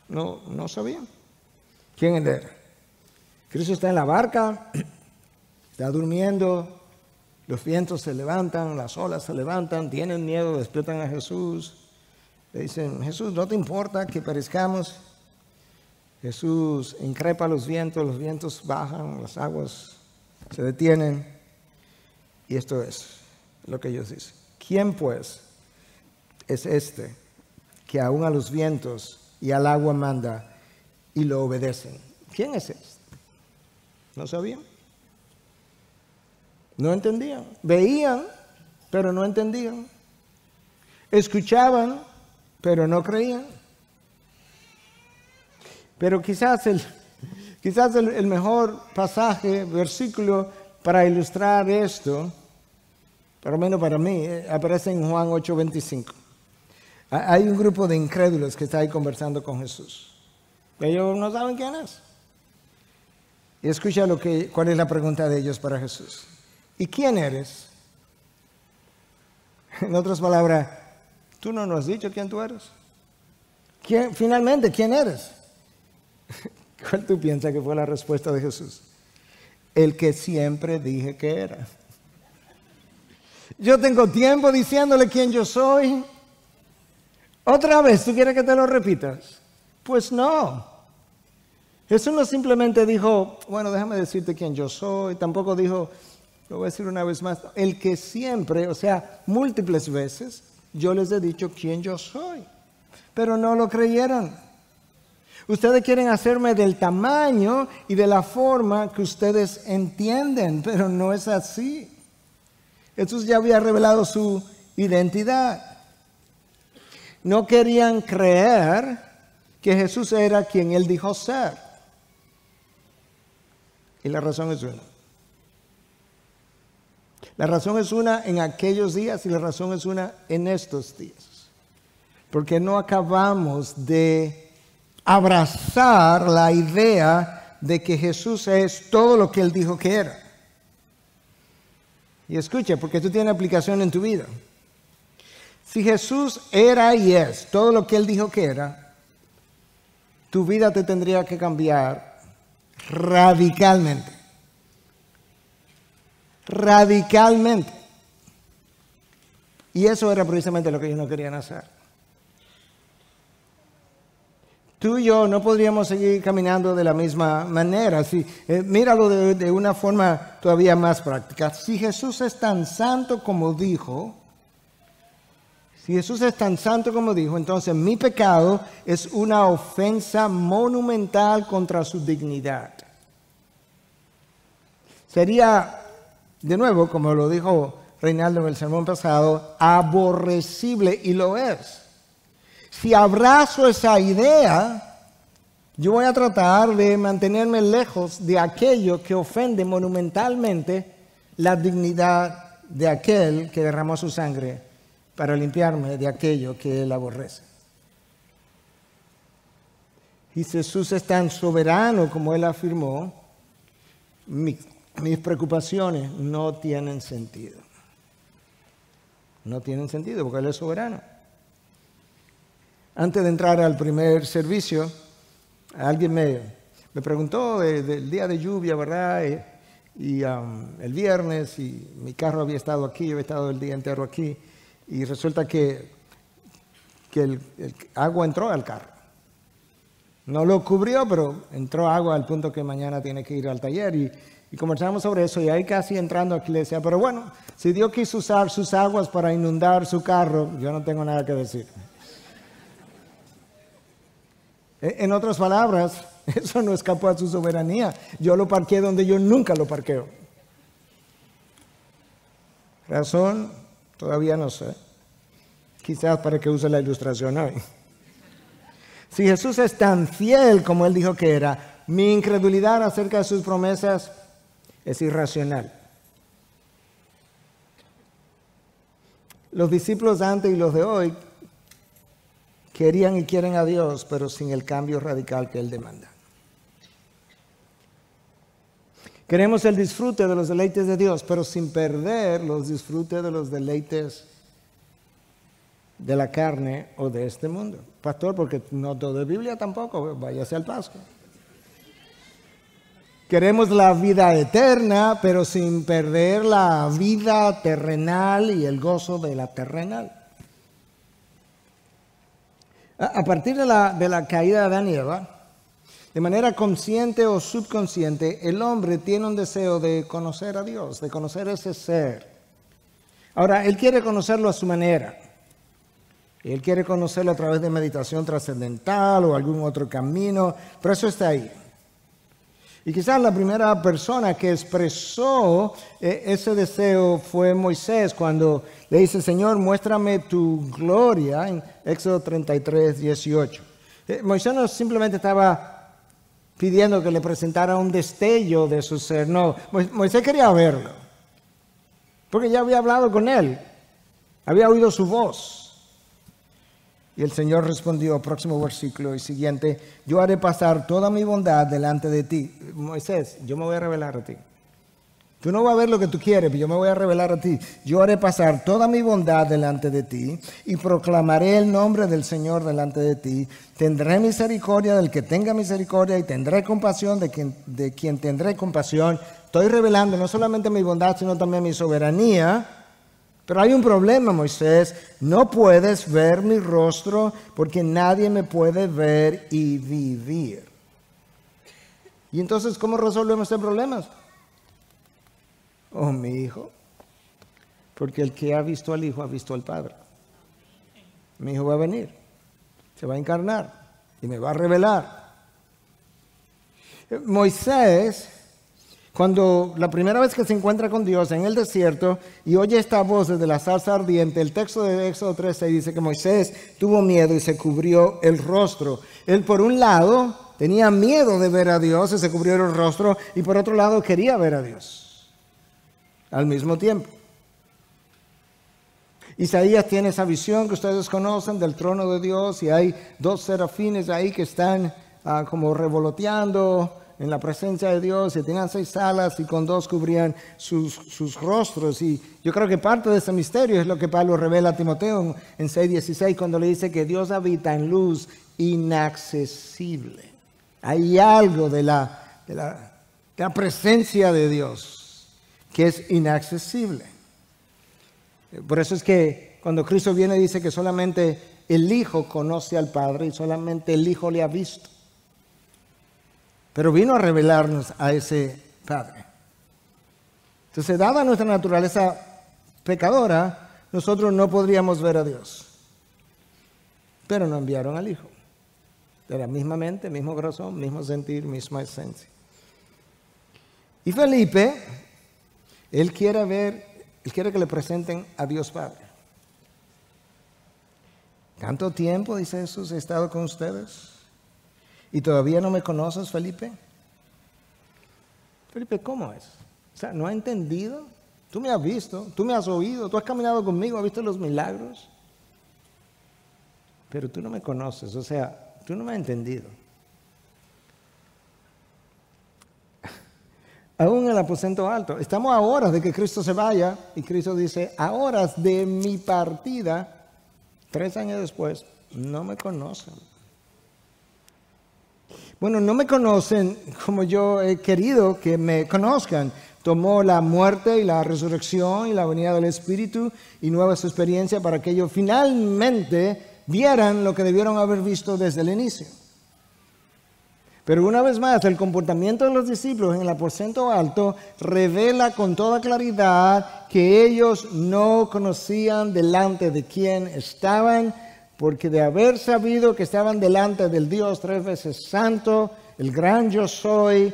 no sabían quién él era. Cristo está en la barca, está durmiendo, los vientos se levantan, las olas se levantan, tienen miedo, despiertan a Jesús. Le dicen: Jesús, ¿no te importa que perezcamos? Jesús increpa los vientos bajan, las aguas se detienen. Y esto es lo que ellos dicen: ¿quién pues es este que aún a los vientos y al agua manda y lo obedecen? ¿Quién es este? No sabían. No entendían. Veían, pero no entendían. Escuchaban, pero no creían. Pero quizás el mejor pasaje, versículo para ilustrar esto, por lo menos para mí, aparece en Juan 8:25. Hay un grupo de incrédulos que está ahí conversando con Jesús. Ellos no saben quién es. Y escucha cuál es la pregunta de ellos para Jesús. ¿Y quién eres? En otras palabras, tú no nos has dicho quién tú eres. Finalmente, ¿quién eres? ¿Cuál tú piensas que fue la respuesta de Jesús? El que siempre dije que era. Yo tengo tiempo diciéndole quién yo soy. ¿Otra vez tú quieres que te lo repitas? Pues no. Jesús no simplemente dijo, bueno, déjame decirte quién yo soy. Tampoco dijo, lo voy a decir una vez más, el que siempre, o sea, múltiples veces, yo les he dicho quién yo soy. Pero no lo creyeron. Ustedes quieren hacerme del tamaño y de la forma que ustedes entienden, pero no es así. Jesús ya había revelado su identidad. No querían creer que Jesús era quien Él dijo ser. Y la razón es una. La razón es una en aquellos días y la razón es una en estos días. Porque no acabamos de abrazar la idea de que Jesús es todo lo que Él dijo que era. Y escucha, porque esto tiene aplicación en tu vida. Si Jesús era y es todo lo que Él dijo que era, tu vida te tendría que cambiar radicalmente. Radicalmente. Y eso era precisamente lo que ellos no querían hacer. Tú y yo no podríamos seguir caminando de la misma manera. Míralo de una forma todavía más práctica. Si Jesús es tan santo como dijo, entonces mi pecado es una ofensa monumental contra su dignidad. Sería, de nuevo, como lo dijo Reinaldo en el sermón pasado, aborrecible, y lo es. Si abrazo esa idea, yo voy a tratar de mantenerme lejos de aquello que ofende monumentalmente la dignidad de aquel que derramó su sangre para limpiarme de aquello que Él aborrece. Y Jesús es tan soberano como Él afirmó, mis preocupaciones no tienen sentido. No tienen sentido porque Él es soberano. Antes de entrar al primer servicio, alguien me preguntó del día de lluvia, ¿verdad? Y el viernes, y mi carro había estado aquí, yo había estado el día entero aquí, y resulta que el agua entró al carro. No lo cubrió, pero entró agua al punto que mañana tiene que ir al taller, y conversamos sobre eso, y ahí casi entrando aquí le decía, pero bueno, si Dios quiso usar sus aguas para inundar su carro, yo no tengo nada que decir. En otras palabras, eso no escapó a su soberanía. Yo lo parqué donde yo nunca lo parqueo. Razón, todavía no sé. Quizás para que use la ilustración hoy. Si Jesús es tan fiel como Él dijo que era, mi incredulidad acerca de sus promesas es irracional. Los discípulos de antes y los de hoy querían y quieren a Dios, pero sin el cambio radical que Él demanda. Queremos el disfrute de los deleites de Dios, pero sin perder los disfrutes de los deleites de la carne o de este mundo. Pastor, porque no todo es Biblia tampoco, váyase al paso. Queremos la vida eterna, pero sin perder la vida terrenal y el gozo de la terrenal. A partir de la caída de Adán y Eva, de manera consciente o subconsciente, el hombre tiene un deseo de conocer a Dios, de conocer ese ser. Ahora, él quiere conocerlo a su manera. Él quiere conocerlo a través de meditación trascendental o algún otro camino, pero eso está ahí. Y quizás la primera persona que expresó ese deseo fue Moisés, cuando le dice, Señor, muéstrame tu gloria, en Éxodo 33, 18. Moisés no simplemente estaba pidiendo que le presentara un destello de su ser, no, Moisés quería verlo, porque ya había hablado con él, había oído su voz. Y el Señor respondió, próximo versículo y siguiente, yo haré pasar toda mi bondad delante de ti. Moisés, yo me voy a revelar a ti. Tú no vas a ver lo que tú quieres, pero yo me voy a revelar a ti. Yo haré pasar toda mi bondad delante de ti y proclamaré el nombre del Señor delante de ti. Tendré misericordia del que tenga misericordia y tendré compasión de quien tendré compasión. Estoy revelando no solamente mi bondad, sino también mi soberanía. Pero hay un problema, Moisés, no puedes ver mi rostro porque nadie me puede ver y vivir. Y entonces, ¿cómo resolvemos este problema? Oh, mi hijo. Porque el que ha visto al Hijo ha visto al Padre. Mi Hijo va a venir, se va a encarnar y me va a revelar. Moisés, cuando la primera vez que se encuentra con Dios en el desierto y oye esta voz desde la zarza ardiente, el texto de Éxodo 13 dice que Moisés tuvo miedo y se cubrió el rostro. Él, por un lado, tenía miedo de ver a Dios y se cubrió el rostro, y por otro lado quería ver a Dios al mismo tiempo. Isaías tiene esa visión que ustedes conocen del trono de Dios, y hay dos serafines ahí que están como revoloteando en la presencia de Dios, y tenían 6 alas y con 2 cubrían sus rostros. Y yo creo que parte de ese misterio es lo que Pablo revela a Timoteo en 6:16 cuando le dice que Dios habita en luz inaccesible. Hay algo de la presencia de Dios que es inaccesible. Por eso es que cuando Cristo viene dice que solamente el Hijo conoce al Padre y solamente el Hijo le ha visto. Pero vino a revelarnos a ese Padre. Entonces, dada nuestra naturaleza pecadora, nosotros no podríamos ver a Dios. Pero no enviaron al Hijo. De la misma mente, mismo corazón, mismo sentir, misma esencia. Y Felipe, él quiere que le presenten a Dios Padre. ¿Tanto tiempo, dice Jesús, he estado con ustedes y todavía no me conoces, Felipe? Felipe, ¿cómo es? O sea, ¿no ha entendido? Tú me has visto, tú me has oído, tú has caminado conmigo, has visto los milagros, pero tú no me conoces, o sea, tú no me has entendido. Aún en el aposento alto, estamos a horas de que Cristo se vaya, y Cristo dice, a horas de mi partida, 3 años después, no me conocen. Bueno, no me conocen como yo he querido que me conozcan. Tomó la muerte y la resurrección y la venida del Espíritu y nuevas experiencias para que ellos finalmente vieran lo que debieron haber visto desde el inicio. Pero una vez más, el comportamiento de los discípulos en el aposento alto revela con toda claridad que ellos no conocían delante de quién estaban, porque de haber sabido que estaban delante del Dios 3 veces santo, el gran yo soy,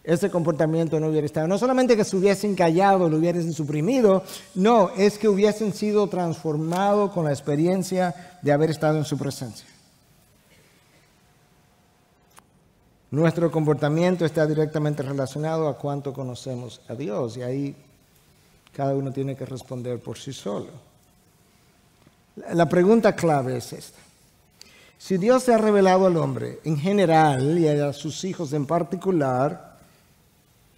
ese comportamiento no hubiera estado. No solamente que se hubiesen callado, lo hubiesen suprimido, no, es que hubiesen sido transformados con la experiencia de haber estado en su presencia. Nuestro comportamiento está directamente relacionado a cuánto conocemos a Dios, y ahí cada uno tiene que responder por sí solo. La pregunta clave es esta. Si Dios se ha revelado al hombre en general y a sus hijos en particular,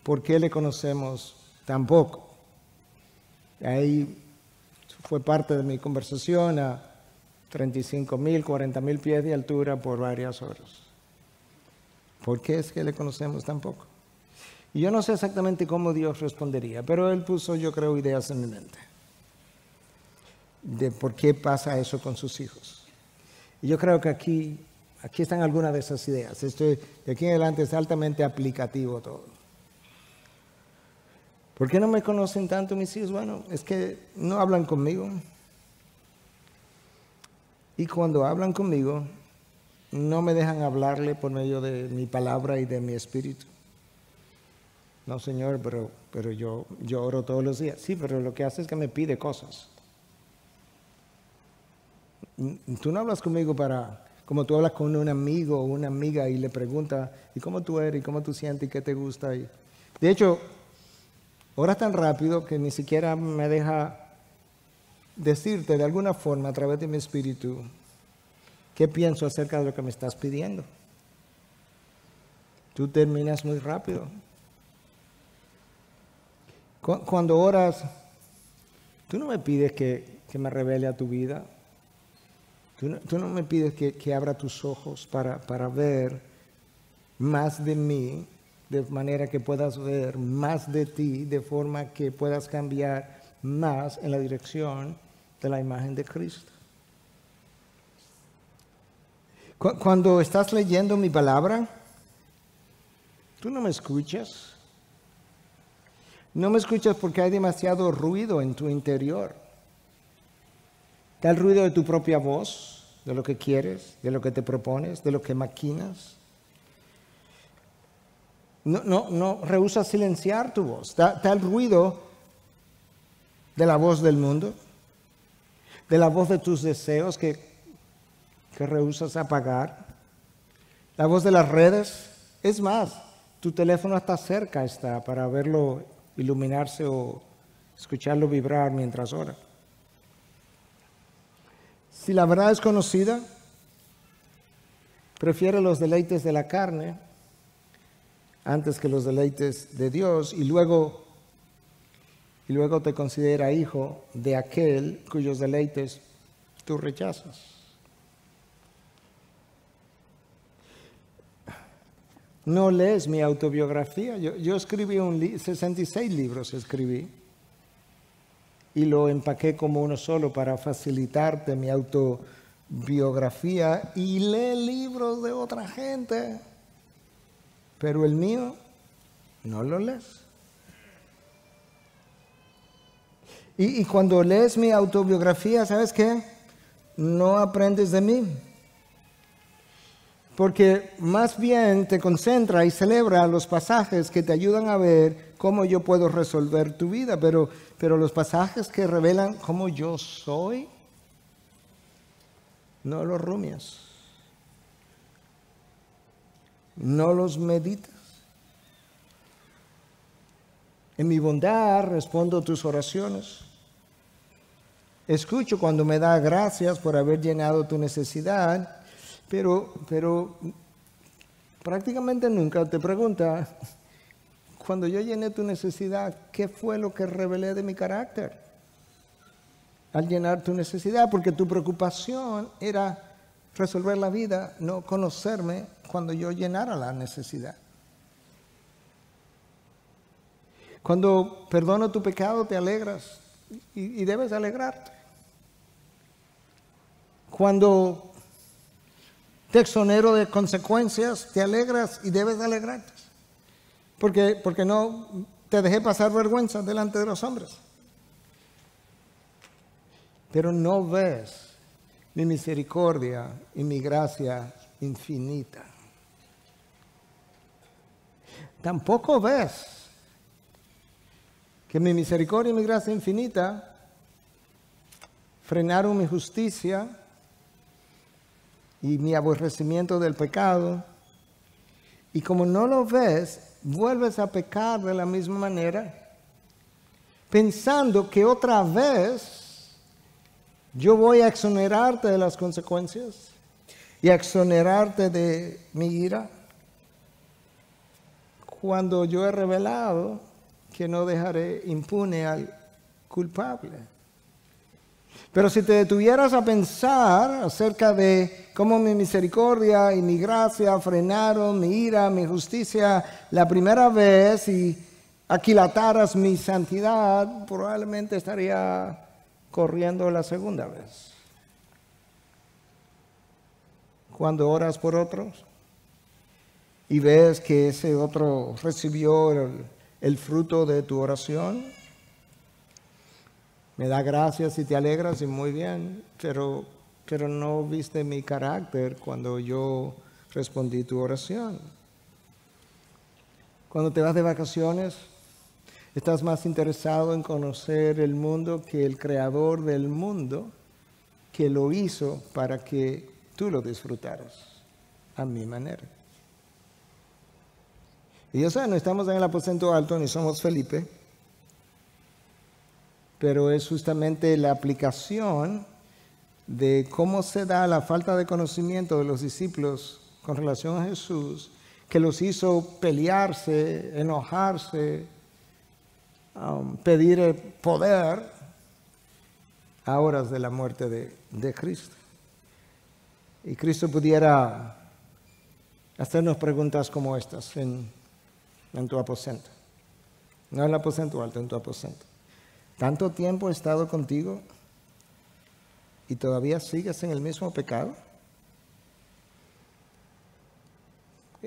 ¿por qué le conocemos tan poco? Ahí fue parte de mi conversación a 35,000, 40,000 pies de altura por varias horas. ¿Por qué es que le conocemos tan poco? Y yo no sé exactamente cómo Dios respondería, pero Él puso, yo creo, ideas en mi mente de por qué pasa eso con sus hijos. Y yo creo que aquí están algunas de esas ideas. De aquí en adelante es altamente aplicativo todo. ¿Por qué no me conocen tanto mis hijos? Bueno, es que no hablan conmigo. Y cuando hablan conmigo, no me dejan hablarle por medio de mi palabra y de mi espíritu. No, Señor, pero yo oro todos los días. Sí, pero lo que hace es que me pide cosas. Tú no hablas conmigo como tú hablas con un amigo o una amiga y le preguntas, ¿y cómo tú eres? ¿Y cómo tú sientes? ¿Y qué te gusta? Y, de hecho, oras tan rápido que ni siquiera me deja decirte de alguna forma a través de mi espíritu qué pienso acerca de lo que me estás pidiendo. Tú terminas muy rápido. Cuando oras, tú no me pides que me revele a tu vida. Tú no me pides que abra tus ojos para ver más de mí, de manera que puedas ver más de ti, de forma que puedas cambiar más en la dirección de la imagen de Cristo. Cuando estás leyendo mi palabra, tú no me escuchas. No me escuchas porque hay demasiado ruido en tu interior. Está el ruido de tu propia voz, de lo que quieres, de lo que te propones, de lo que maquinas. No rehúsas silenciar tu voz. Está el ruido de la voz del mundo, de la voz de tus deseos que rehúsas apagar, la voz de las redes. Es más, tu teléfono hasta cerca está para verlo iluminarse o escucharlo vibrar mientras ora. Si la verdad es conocida, prefiere los deleites de la carne antes que los deleites de Dios y luego te considera hijo de aquel cuyos deleites tú rechazas. No lees mi autobiografía. Yo escribí 66 libros escribí y lo empaqué como uno solo para facilitarte mi autobiografía, y lee libros de otra gente, pero el mío no lo lees. Y cuando lees mi autobiografía, ¿sabes qué? No aprendes de mí. Porque más bien te concentra y celebra los pasajes que te ayudan a ver cómo yo puedo resolver tu vida. Pero los pasajes que revelan cómo yo soy, no los rumias. No los meditas. En mi bondad respondo tus oraciones. Escucho cuando me da gracias por haber llenado tu necesidad, pero prácticamente nunca te pregunta, cuando yo llené tu necesidad, ¿qué fue lo que revelé de mi carácter al llenar tu necesidad? Porque tu preocupación era resolver la vida, no conocerme cuando yo llenara la necesidad. Cuando perdono tu pecado, te alegras y debes alegrarte. Cuando te exonero de consecuencias, te alegras y debes alegrarte. Porque no te dejé pasar vergüenza delante de los hombres. Pero no ves mi misericordia y mi gracia infinita. Tampoco ves que mi misericordia y mi gracia infinita frenaron mi justicia y mi aborrecimiento del pecado. Y como no lo ves, vuelves a pecar de la misma manera, pensando que otra vez yo voy a exonerarte de las consecuencias y a exonerarte de mi ira, cuando yo he revelado que no dejaré impune al culpable. Pero si te detuvieras a pensar acerca de cómo mi misericordia y mi gracia frenaron mi ira, mi justicia la primera vez, y aquilataras mi santidad, probablemente estaría corriendo la segunda vez. Cuando oras por otros y ves que ese otro recibió el fruto de tu oración, me da gracias y te alegras y muy bien, pero no viste mi carácter cuando yo respondí tu oración. Cuando te vas de vacaciones, estás más interesado en conocer el mundo que el creador del mundo, que lo hizo para que tú lo disfrutaras a mi manera. Y yo sé, no estamos en el aposento alto ni somos Felipe, pero es justamente la aplicación de cómo se da la falta de conocimiento de los discípulos con relación a Jesús, que los hizo pelearse, enojarse, pedir el poder a horas de la muerte de Cristo. Y Cristo pudiera hacernos preguntas como estas en tu aposento. No en el aposento alto, en tu aposento. ¿Tanto tiempo he estado contigo y todavía sigues en el mismo pecado?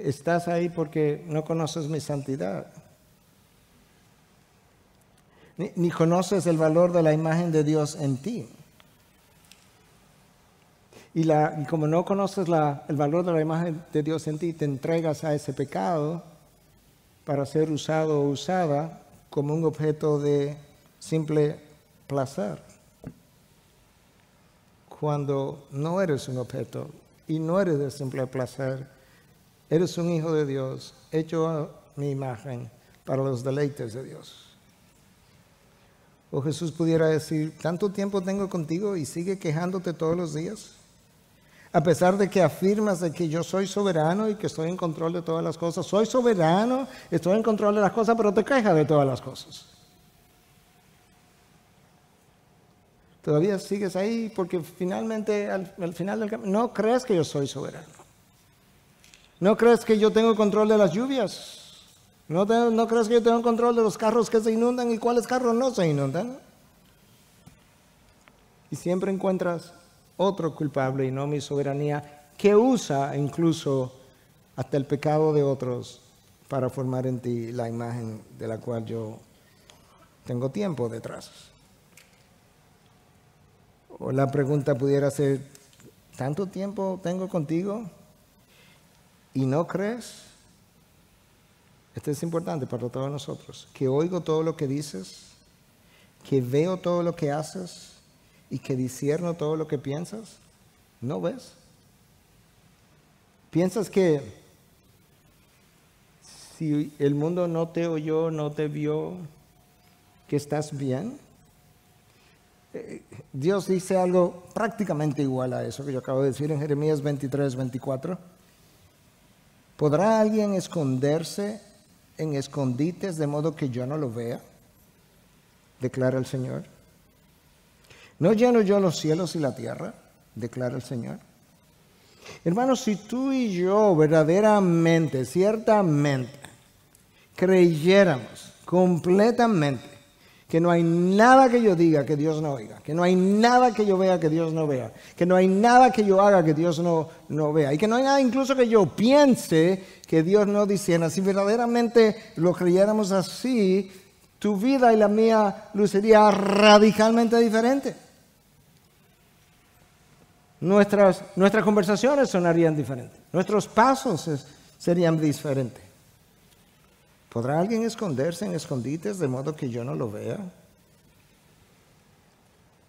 estás ahí porque no conoces mi santidad. Ni conoces el valor de la imagen de Dios en ti. Y como no conoces el valor de la imagen de Dios en ti, te entregas a ese pecado para ser usado o usada como un objeto de simple placer. Cuando no eres un objeto y no eres de simple placer, eres un hijo de Dios, hecho a mi imagen para los deleites de Dios. O Jesús pudiera decir, ¿tanto tiempo tengo contigo y sigue quejándote todos los días? A pesar de que afirmas de que yo soy soberano y que estoy en control de todas las cosas. Soy soberano, estoy en control de las cosas, pero te quejas de todas las cosas. Todavía sigues ahí porque finalmente, al final del camino, no crees que yo soy soberano. No crees que yo tengo control de las lluvias. No crees que yo tengo control de los carros que se inundan y cuáles carros no se inundan. Y siempre encuentras otro culpable y no mi soberanía, que usa incluso hasta el pecado de otros para formar en ti la imagen de la cual yo tengo tiempo detrás. O la pregunta pudiera ser, ¿tanto tiempo tengo contigo y no crees? Esto es importante para todos nosotros, que oigo todo lo que dices, que veo todo lo que haces y que discierno todo lo que piensas. ¿No ves? ¿Piensas que si el mundo no te oyó, no te vio, que estás bien? Dios dice algo prácticamente igual a eso que yo acabo de decir en Jeremías 23:24. ¿Podrá alguien esconderse en escondites de modo que yo no lo vea? Declara el Señor. ¿No lleno yo los cielos y la tierra? Declara el Señor. Hermanos, si tú y yo verdaderamente, ciertamente, creyéramos completamente que no hay nada que yo diga que Dios no oiga, que no hay nada que yo vea que Dios no vea, que no hay nada que yo haga que Dios no vea, y que no hay nada incluso que yo piense que Dios no discierne, si verdaderamente lo creyéramos así, tu vida y la mía luciría radicalmente diferente. Nuestras conversaciones sonarían diferentes, nuestros pasos serían diferentes. ¿Podrá alguien esconderse en escondites de modo que yo no lo vea?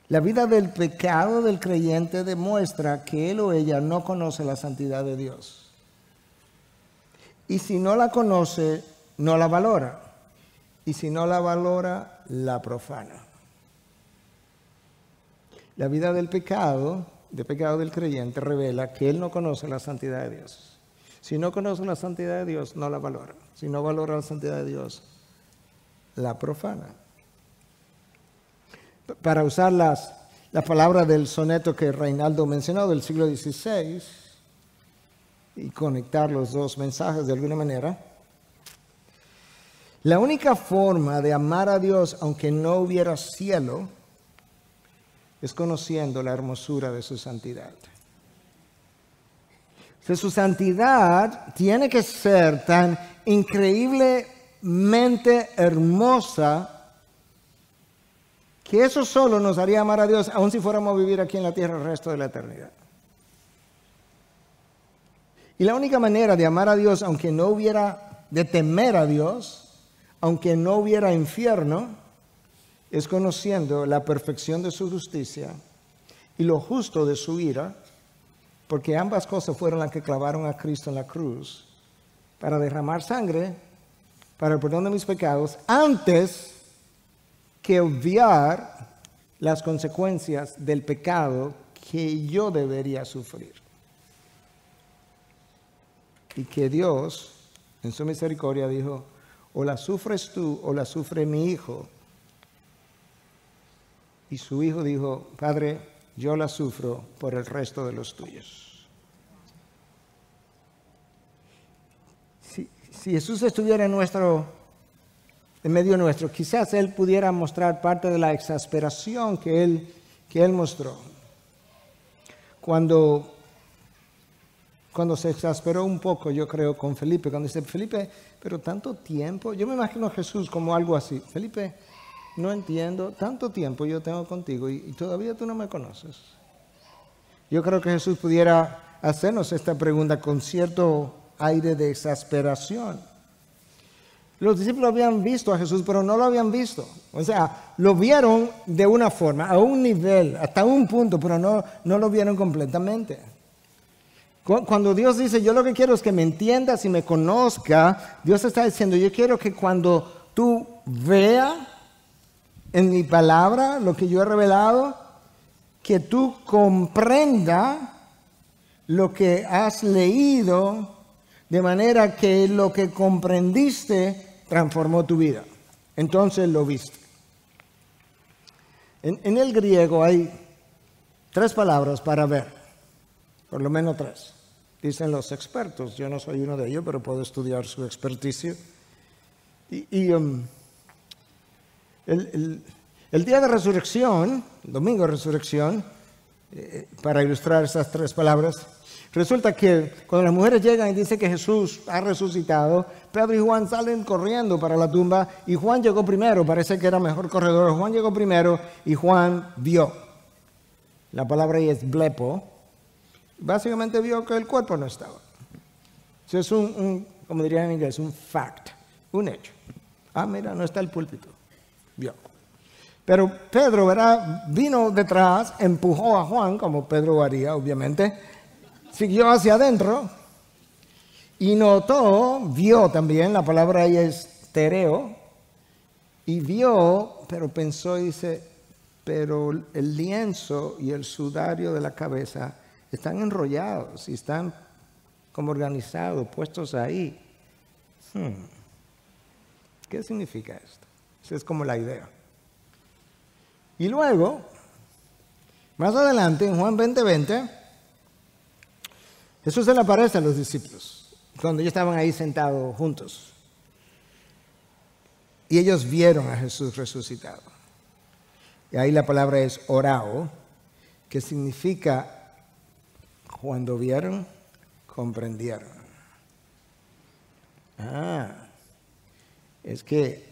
La vida del pecado del creyente demuestra que él o ella no conoce la santidad de Dios. Y si no la conoce, no la valora. Y si no la valora, la profana. La vida del pecado del creyente revela que él no conoce la santidad de Dios. Si no conoce la santidad de Dios, no la valora. Si no valora la santidad de Dios, la profana. Para usar las palabras del soneto que Reinaldo mencionó del siglo XVI y conectar los dos mensajes de alguna manera, la única forma de amar a Dios aunque no hubiera cielo es conociendo la hermosura de su santidad. Su santidad tiene que ser tan increíblemente hermosa que eso solo nos haría amar a Dios, aun si fuéramos a vivir aquí en la tierra el resto de la eternidad. Y la única manera de amar a Dios, aunque no hubiera, de temer a Dios, aunque no hubiera infierno, es conociendo la perfección de su justicia y lo justo de su ira, porque ambas cosas fueron las que clavaron a Cristo en la cruz para derramar sangre, para el perdón de mis pecados, antes que obviar las consecuencias del pecado que yo debería sufrir. Y que Dios, en su misericordia, dijo, o la sufres tú o la sufre mi hijo. Y su hijo dijo, Padre, yo la sufro por el resto de los tuyos. Si Jesús estuviera en medio nuestro, quizás Él pudiera mostrar parte de la exasperación que Él mostró. Cuando cuando se exasperó un poco, yo creo, con Felipe, cuando dice, Felipe, pero tanto tiempo, yo me imagino a Jesús como algo así, Felipe, no entiendo, tanto tiempo yo tengo contigo y todavía tú no me conoces. Yo creo que Jesús pudiera hacernos esta pregunta con cierto aire de exasperación. Los discípulos habían visto a Jesús, pero no lo habían visto. O sea, lo vieron de una forma, a un nivel, hasta un punto, pero no lo vieron completamente. Cuando Dios dice, yo lo que quiero es que me entiendas y me conozca, Dios está diciendo, yo quiero que cuando tú veas en mi palabra lo que yo he revelado, que tú comprenda lo que has leído, de manera que lo que comprendiste transformó tu vida. Entonces lo viste. En el griego hay 3 palabras para ver, por lo menos 3. Dicen los expertos, yo no soy uno de ellos, pero puedo estudiar su experticio. El día de resurrección, el domingo de resurrección, para ilustrar esas 3 palabras, resulta que cuando las mujeres llegan y dicen que Jesús ha resucitado, Pedro y Juan salen corriendo para la tumba y Juan llegó primero, parece que era mejor corredor, Juan llegó primero y Juan vio. La palabra ahí es blepo. Básicamente vio que el cuerpo no estaba. Eso es como dirían en inglés, un fact, un hecho. Ah, mira, no está el púlpito. Vio. Pero Pedro, ¿verdad? Vino detrás, empujó a Juan, como Pedro haría, obviamente, siguió hacia adentro y notó, vio también, la palabra ahí es tereo, y vio, pero pensó y dice, pero el lienzo y el sudario de la cabeza están enrollados y están como organizados, puestos ahí. ¿Qué significa esto? Esa es como la idea. Y luego, más adelante, en Juan 20:20, Jesús se le aparece a los discípulos, cuando ellos estaban ahí sentados juntos. Y ellos vieron a Jesús resucitado. Y ahí la palabra es orao, que significa cuando vieron, comprendieron. Es que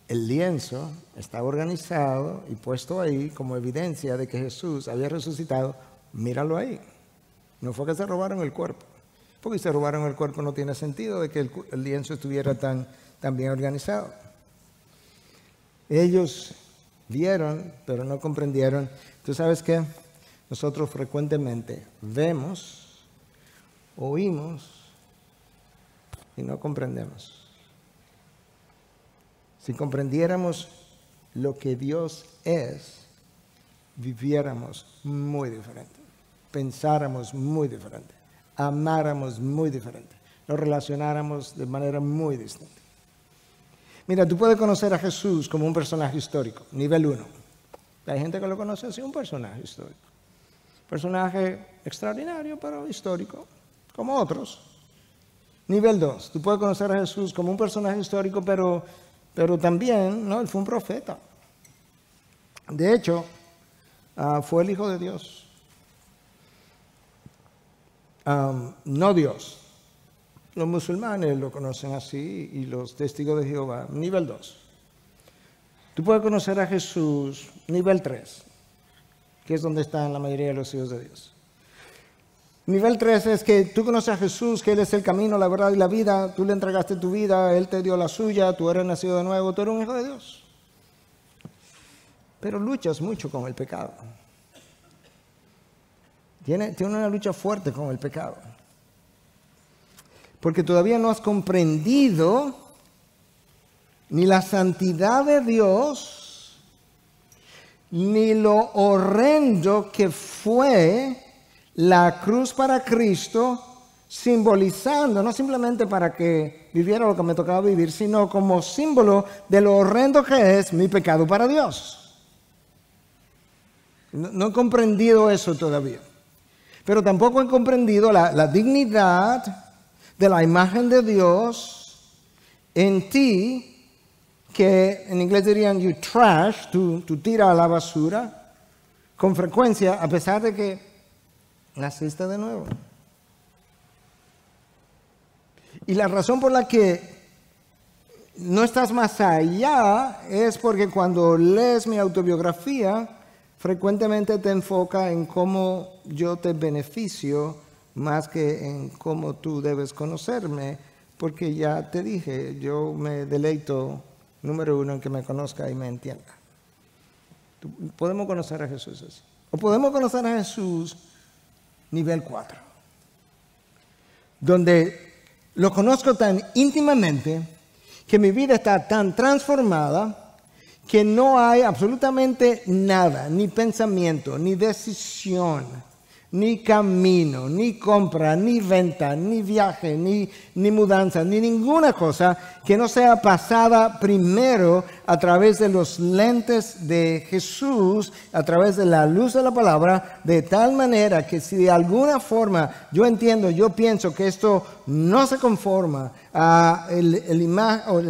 el lienzo estaba organizado y puesto ahí como evidencia de que Jesús había resucitado. Míralo ahí. No fue que se robaron el cuerpo. Porque si se robaron el cuerpo no tiene sentido de que el lienzo estuviera tan bien organizado. Ellos vieron, pero no comprendieron. ¿Tú sabes qué? Nosotros frecuentemente vemos, oímos y no comprendemos. Si comprendiéramos lo que Dios es, viviéramos muy diferente, pensáramos muy diferente, amáramos muy diferente, nos relacionáramos de manera muy distinta. Mira, tú puedes conocer a Jesús como un personaje histórico, nivel 1. Hay gente que lo conoce así, un personaje histórico. Personaje extraordinario, pero histórico, como otros. Nivel 2, tú puedes conocer a Jesús como un personaje histórico, pero también, ¿no? Él fue un profeta. De hecho, fue el Hijo de Dios. No Dios. Los musulmanes lo conocen así y los testigos de Jehová. Nivel 2. Tú puedes conocer a Jesús, nivel 3, que es donde están la mayoría de los hijos de Dios. Nivel 3 es que tú conoces a Jesús, que Él es el camino, la verdad y la vida. Tú le entregaste tu vida, Él te dio la suya, tú eres nacido de nuevo, tú eres un hijo de Dios. Pero luchas mucho con el pecado. Tiene una lucha fuerte con el pecado. Porque todavía no has comprendido ni la santidad de Dios, ni lo horrendo que fue la cruz para Cristo, simbolizando, no simplemente para que viviera lo que me tocaba vivir, sino como símbolo de lo horrendo que es mi pecado para Dios. No he comprendido eso todavía. Pero tampoco he comprendido la dignidad de la imagen de Dios en ti, que en inglés dirían you trash, tú tiras a la basura con frecuencia, a pesar de que naciste de nuevo. Y la razón por la que no estás más allá es porque cuando lees mi autobiografía, frecuentemente te enfoca en cómo yo te beneficio más que en cómo tú debes conocerme, porque ya te dije, yo me deleito, número uno, en que me conozca y me entienda. Podemos conocer a Jesús así. O podemos conocer a Jesús nivel 4, donde lo conozco tan íntimamente que mi vida está tan transformada que no hay absolutamente nada, ni pensamiento, ni decisión, ni camino, ni compra, ni venta, ni viaje, ni mudanza, ni ninguna cosa que no sea pasada primero a través de los lentes de Jesús, a través de la luz de la palabra, de tal manera que si de alguna forma yo entiendo, yo pienso que esto no se conforma a el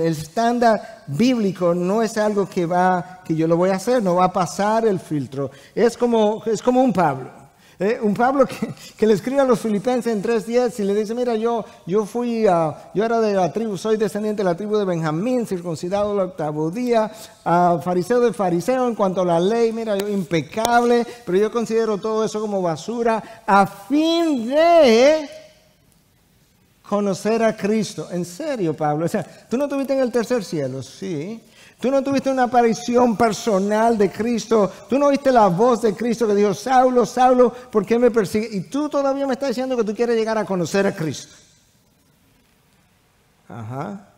estándar bíblico, no es algo que yo lo voy a hacer, no va a pasar el filtro. Es como un Pablo. Un Pablo que le escribe a los filipenses en 3:10 y le dice, mira, yo era de la tribu, soy descendiente de la tribu de Benjamín, circuncidado el 8º día, fariseo de fariseo en cuanto a la ley, mira, yo impecable, pero yo considero todo eso como basura a fin de conocer a Cristo. En serio, Pablo, o sea, tú no estuviste en el tercer cielo, sí. Tú no tuviste una aparición personal de Cristo. Tú no oíste la voz de Cristo que dijo, Saulo, Saulo, ¿por qué me persigues? Y tú todavía me estás diciendo que tú quieres llegar a conocer a Cristo. Ajá.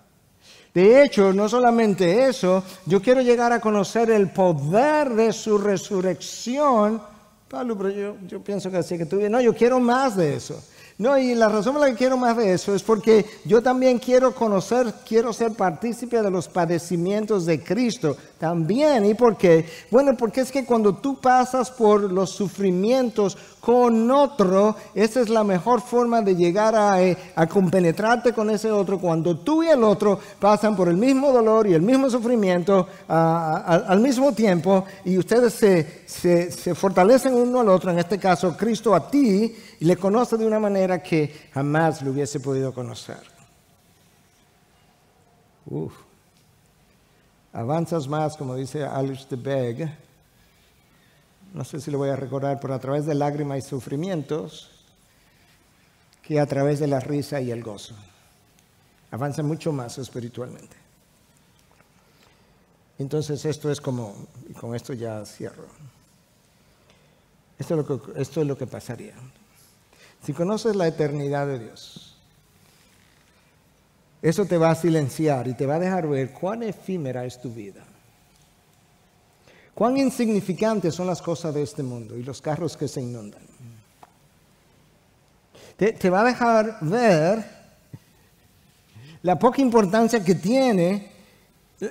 De hecho, no solamente eso, yo quiero llegar a conocer el poder de su resurrección. Pablo, pero yo pienso que así que tú, no, yo quiero más de eso. No, y la razón por la que quiero más de eso es porque yo también quiero ser partícipe de los padecimientos de Cristo también. ¿Y por qué? Bueno, porque es que cuando tú pasas por los sufrimientos con otro, esa es la mejor forma de llegar a compenetrarte con ese otro. Cuando tú y el otro pasan por el mismo dolor y el mismo sufrimiento al mismo tiempo, y ustedes se fortalecen uno al otro, en este caso Cristo a ti, y le conoce de una manera que jamás lo hubiese podido conocer. Avanzas más, como dice Alice de Beg, no sé si lo voy a recordar, pero a través de lágrimas y sufrimientos, que a través de la risa y el gozo. Avanza mucho más espiritualmente. Entonces esto es como, y con esto ya cierro. Esto es lo que pasaría. Si conoces la eternidad de Dios, eso te va a silenciar y te va a dejar ver cuán efímera es tu vida. Cuán insignificantes son las cosas de este mundo y los carros que se inundan. Te va a dejar ver la poca importancia que tiene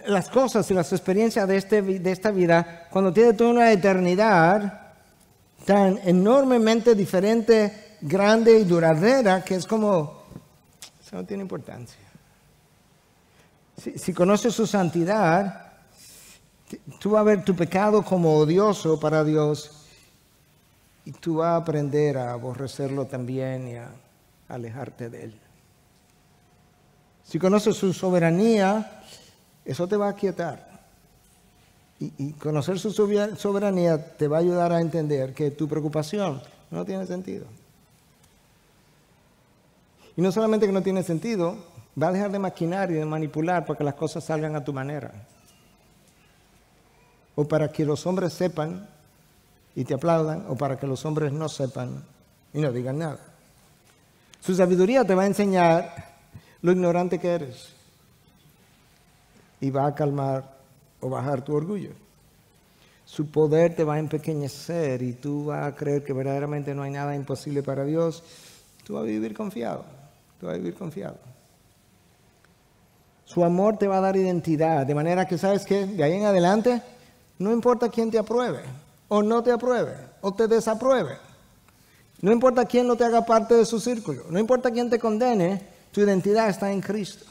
las cosas y las experiencias de esta vida cuando tiene toda una eternidad tan enormemente diferente, grande y duradera, que es como, eso no tiene importancia. Si conoces su santidad, tú vas a ver tu pecado como odioso para Dios y tú vas a aprender a aborrecerlo también y a alejarte de él. Si conoces su soberanía, eso te va a aquietar. Y conocer su soberanía te va a ayudar a entender que tu preocupación no tiene sentido. Y no solamente que no tiene sentido, va a dejar de maquinar y de manipular para que las cosas salgan a tu manera. O para que los hombres sepan y te aplaudan, o para que los hombres no sepan y no digan nada. Su sabiduría te va a enseñar lo ignorante que eres y va a calmar o bajar tu orgullo. Su poder te va a empequeñecer y tú vas a creer que verdaderamente no hay nada imposible para Dios. Tú vas a vivir confiado. Tú vas a vivir confiado. Su amor te va a dar identidad, de manera que sabes que de ahí en adelante no importa quién te apruebe o no te apruebe o te desapruebe. No importa quién no te haga parte de su círculo. No importa quién te condene, tu identidad está en Cristo.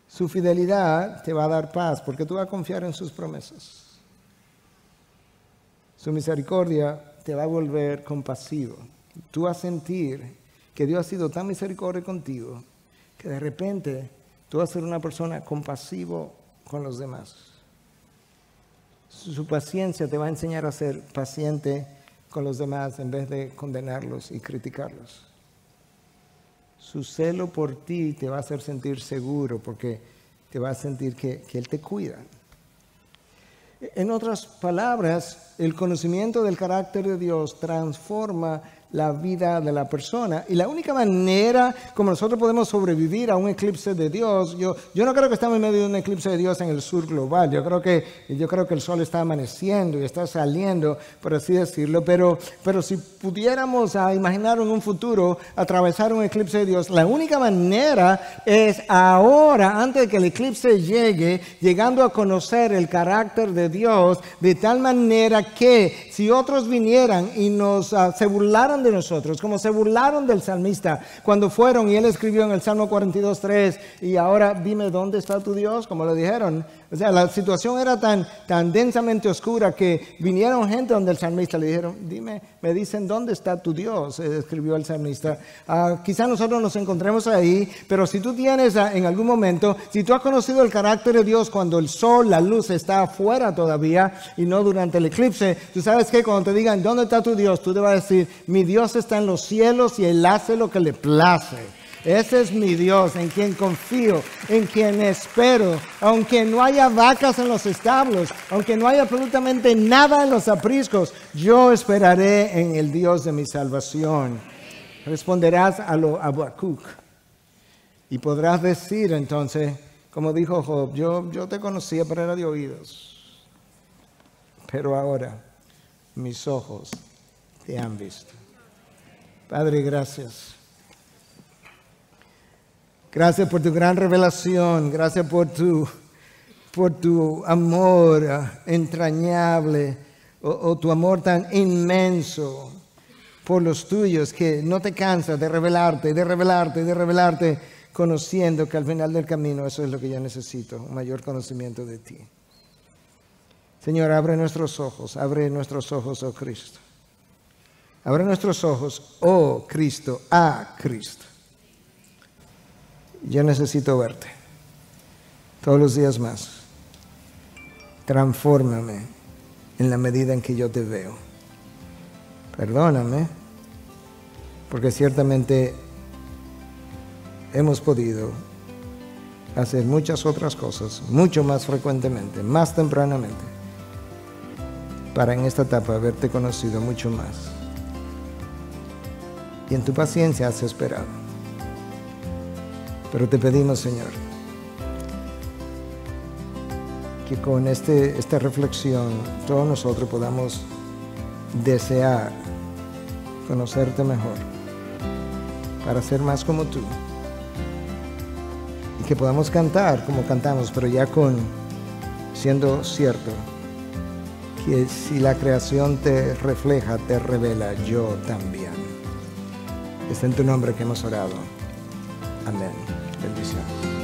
Su fidelidad te va a dar paz porque tú vas a confiar en sus promesas. Su misericordia te va a volver compasivo. Tú vas a sentir que Dios ha sido tan misericordioso contigo que de repente tú vas a ser una persona compasivo con los demás. Su paciencia te va a enseñar a ser paciente con los demás en vez de condenarlos y criticarlos. Su celo por ti te va a hacer sentir seguro porque te va a sentir que Él te cuida. En otras palabras, el conocimiento del carácter de Dios transforma la vida de la persona. Y la única manera como nosotros podemos sobrevivir a un eclipse de Dios, yo no creo que estamos en medio de un eclipse de Dios en el sur global. Yo creo que el sol está amaneciendo y está saliendo, por así decirlo. Pero si pudiéramos imaginar en un futuro atravesar un eclipse de Dios, la única manera es ahora, antes de que el eclipse llegue, llegando a conocer el carácter de Dios, de tal manera que si otros vinieran y se burlaran de nosotros, como se burlaron del salmista cuando fueron y él escribió en el Salmo 42:3, y ahora dime dónde está tu Dios, como le dijeron. O sea, la situación era tan densamente oscura que vinieron gente donde el salmista le dijeron, me dicen dónde está tu Dios, escribió el salmista. Quizás nosotros nos encontremos ahí, pero si tú tienes en algún momento, si tú has conocido el carácter de Dios cuando el sol, la luz está afuera todavía y no durante el eclipse, tú sabes que cuando te digan dónde está tu Dios, tú te vas a decir, mi Dios está en los cielos y Él hace lo que le place. Ese es mi Dios, en quien confío, en quien espero. Aunque no haya vacas en los establos, aunque no haya absolutamente nada en los apriscos, yo esperaré en el Dios de mi salvación. Responderás a lo Habacuc y podrás decir entonces, como dijo Job, yo te conocía, pero era de oídos. Pero ahora mis ojos te han visto. Padre, gracias. Gracias por tu gran revelación. Gracias por tu amor entrañable o tu amor tan inmenso por los tuyos que no te cansas de revelarte, de revelarte, de revelarte, conociendo que al final del camino eso es lo que yo necesito, un mayor conocimiento de ti. Señor, abre nuestros ojos, oh Cristo. Abre nuestros ojos, oh Cristo, a Cristo. Yo necesito verte todos los días más. Transfórmame en la medida en que yo te veo. Perdóname, porque ciertamente hemos podido hacer muchas otras cosas, mucho más frecuentemente, más tempranamente, para en esta etapa haberte conocido mucho más. Y en tu paciencia has esperado. Pero te pedimos, Señor, que con esta reflexión todos nosotros podamos desear conocerte mejor para ser más como tú. Y que podamos cantar como cantamos, pero ya siendo cierto que si la creación te refleja, te revela, yo también. Es en tu nombre que hemos orado. Amén. Bendiciones.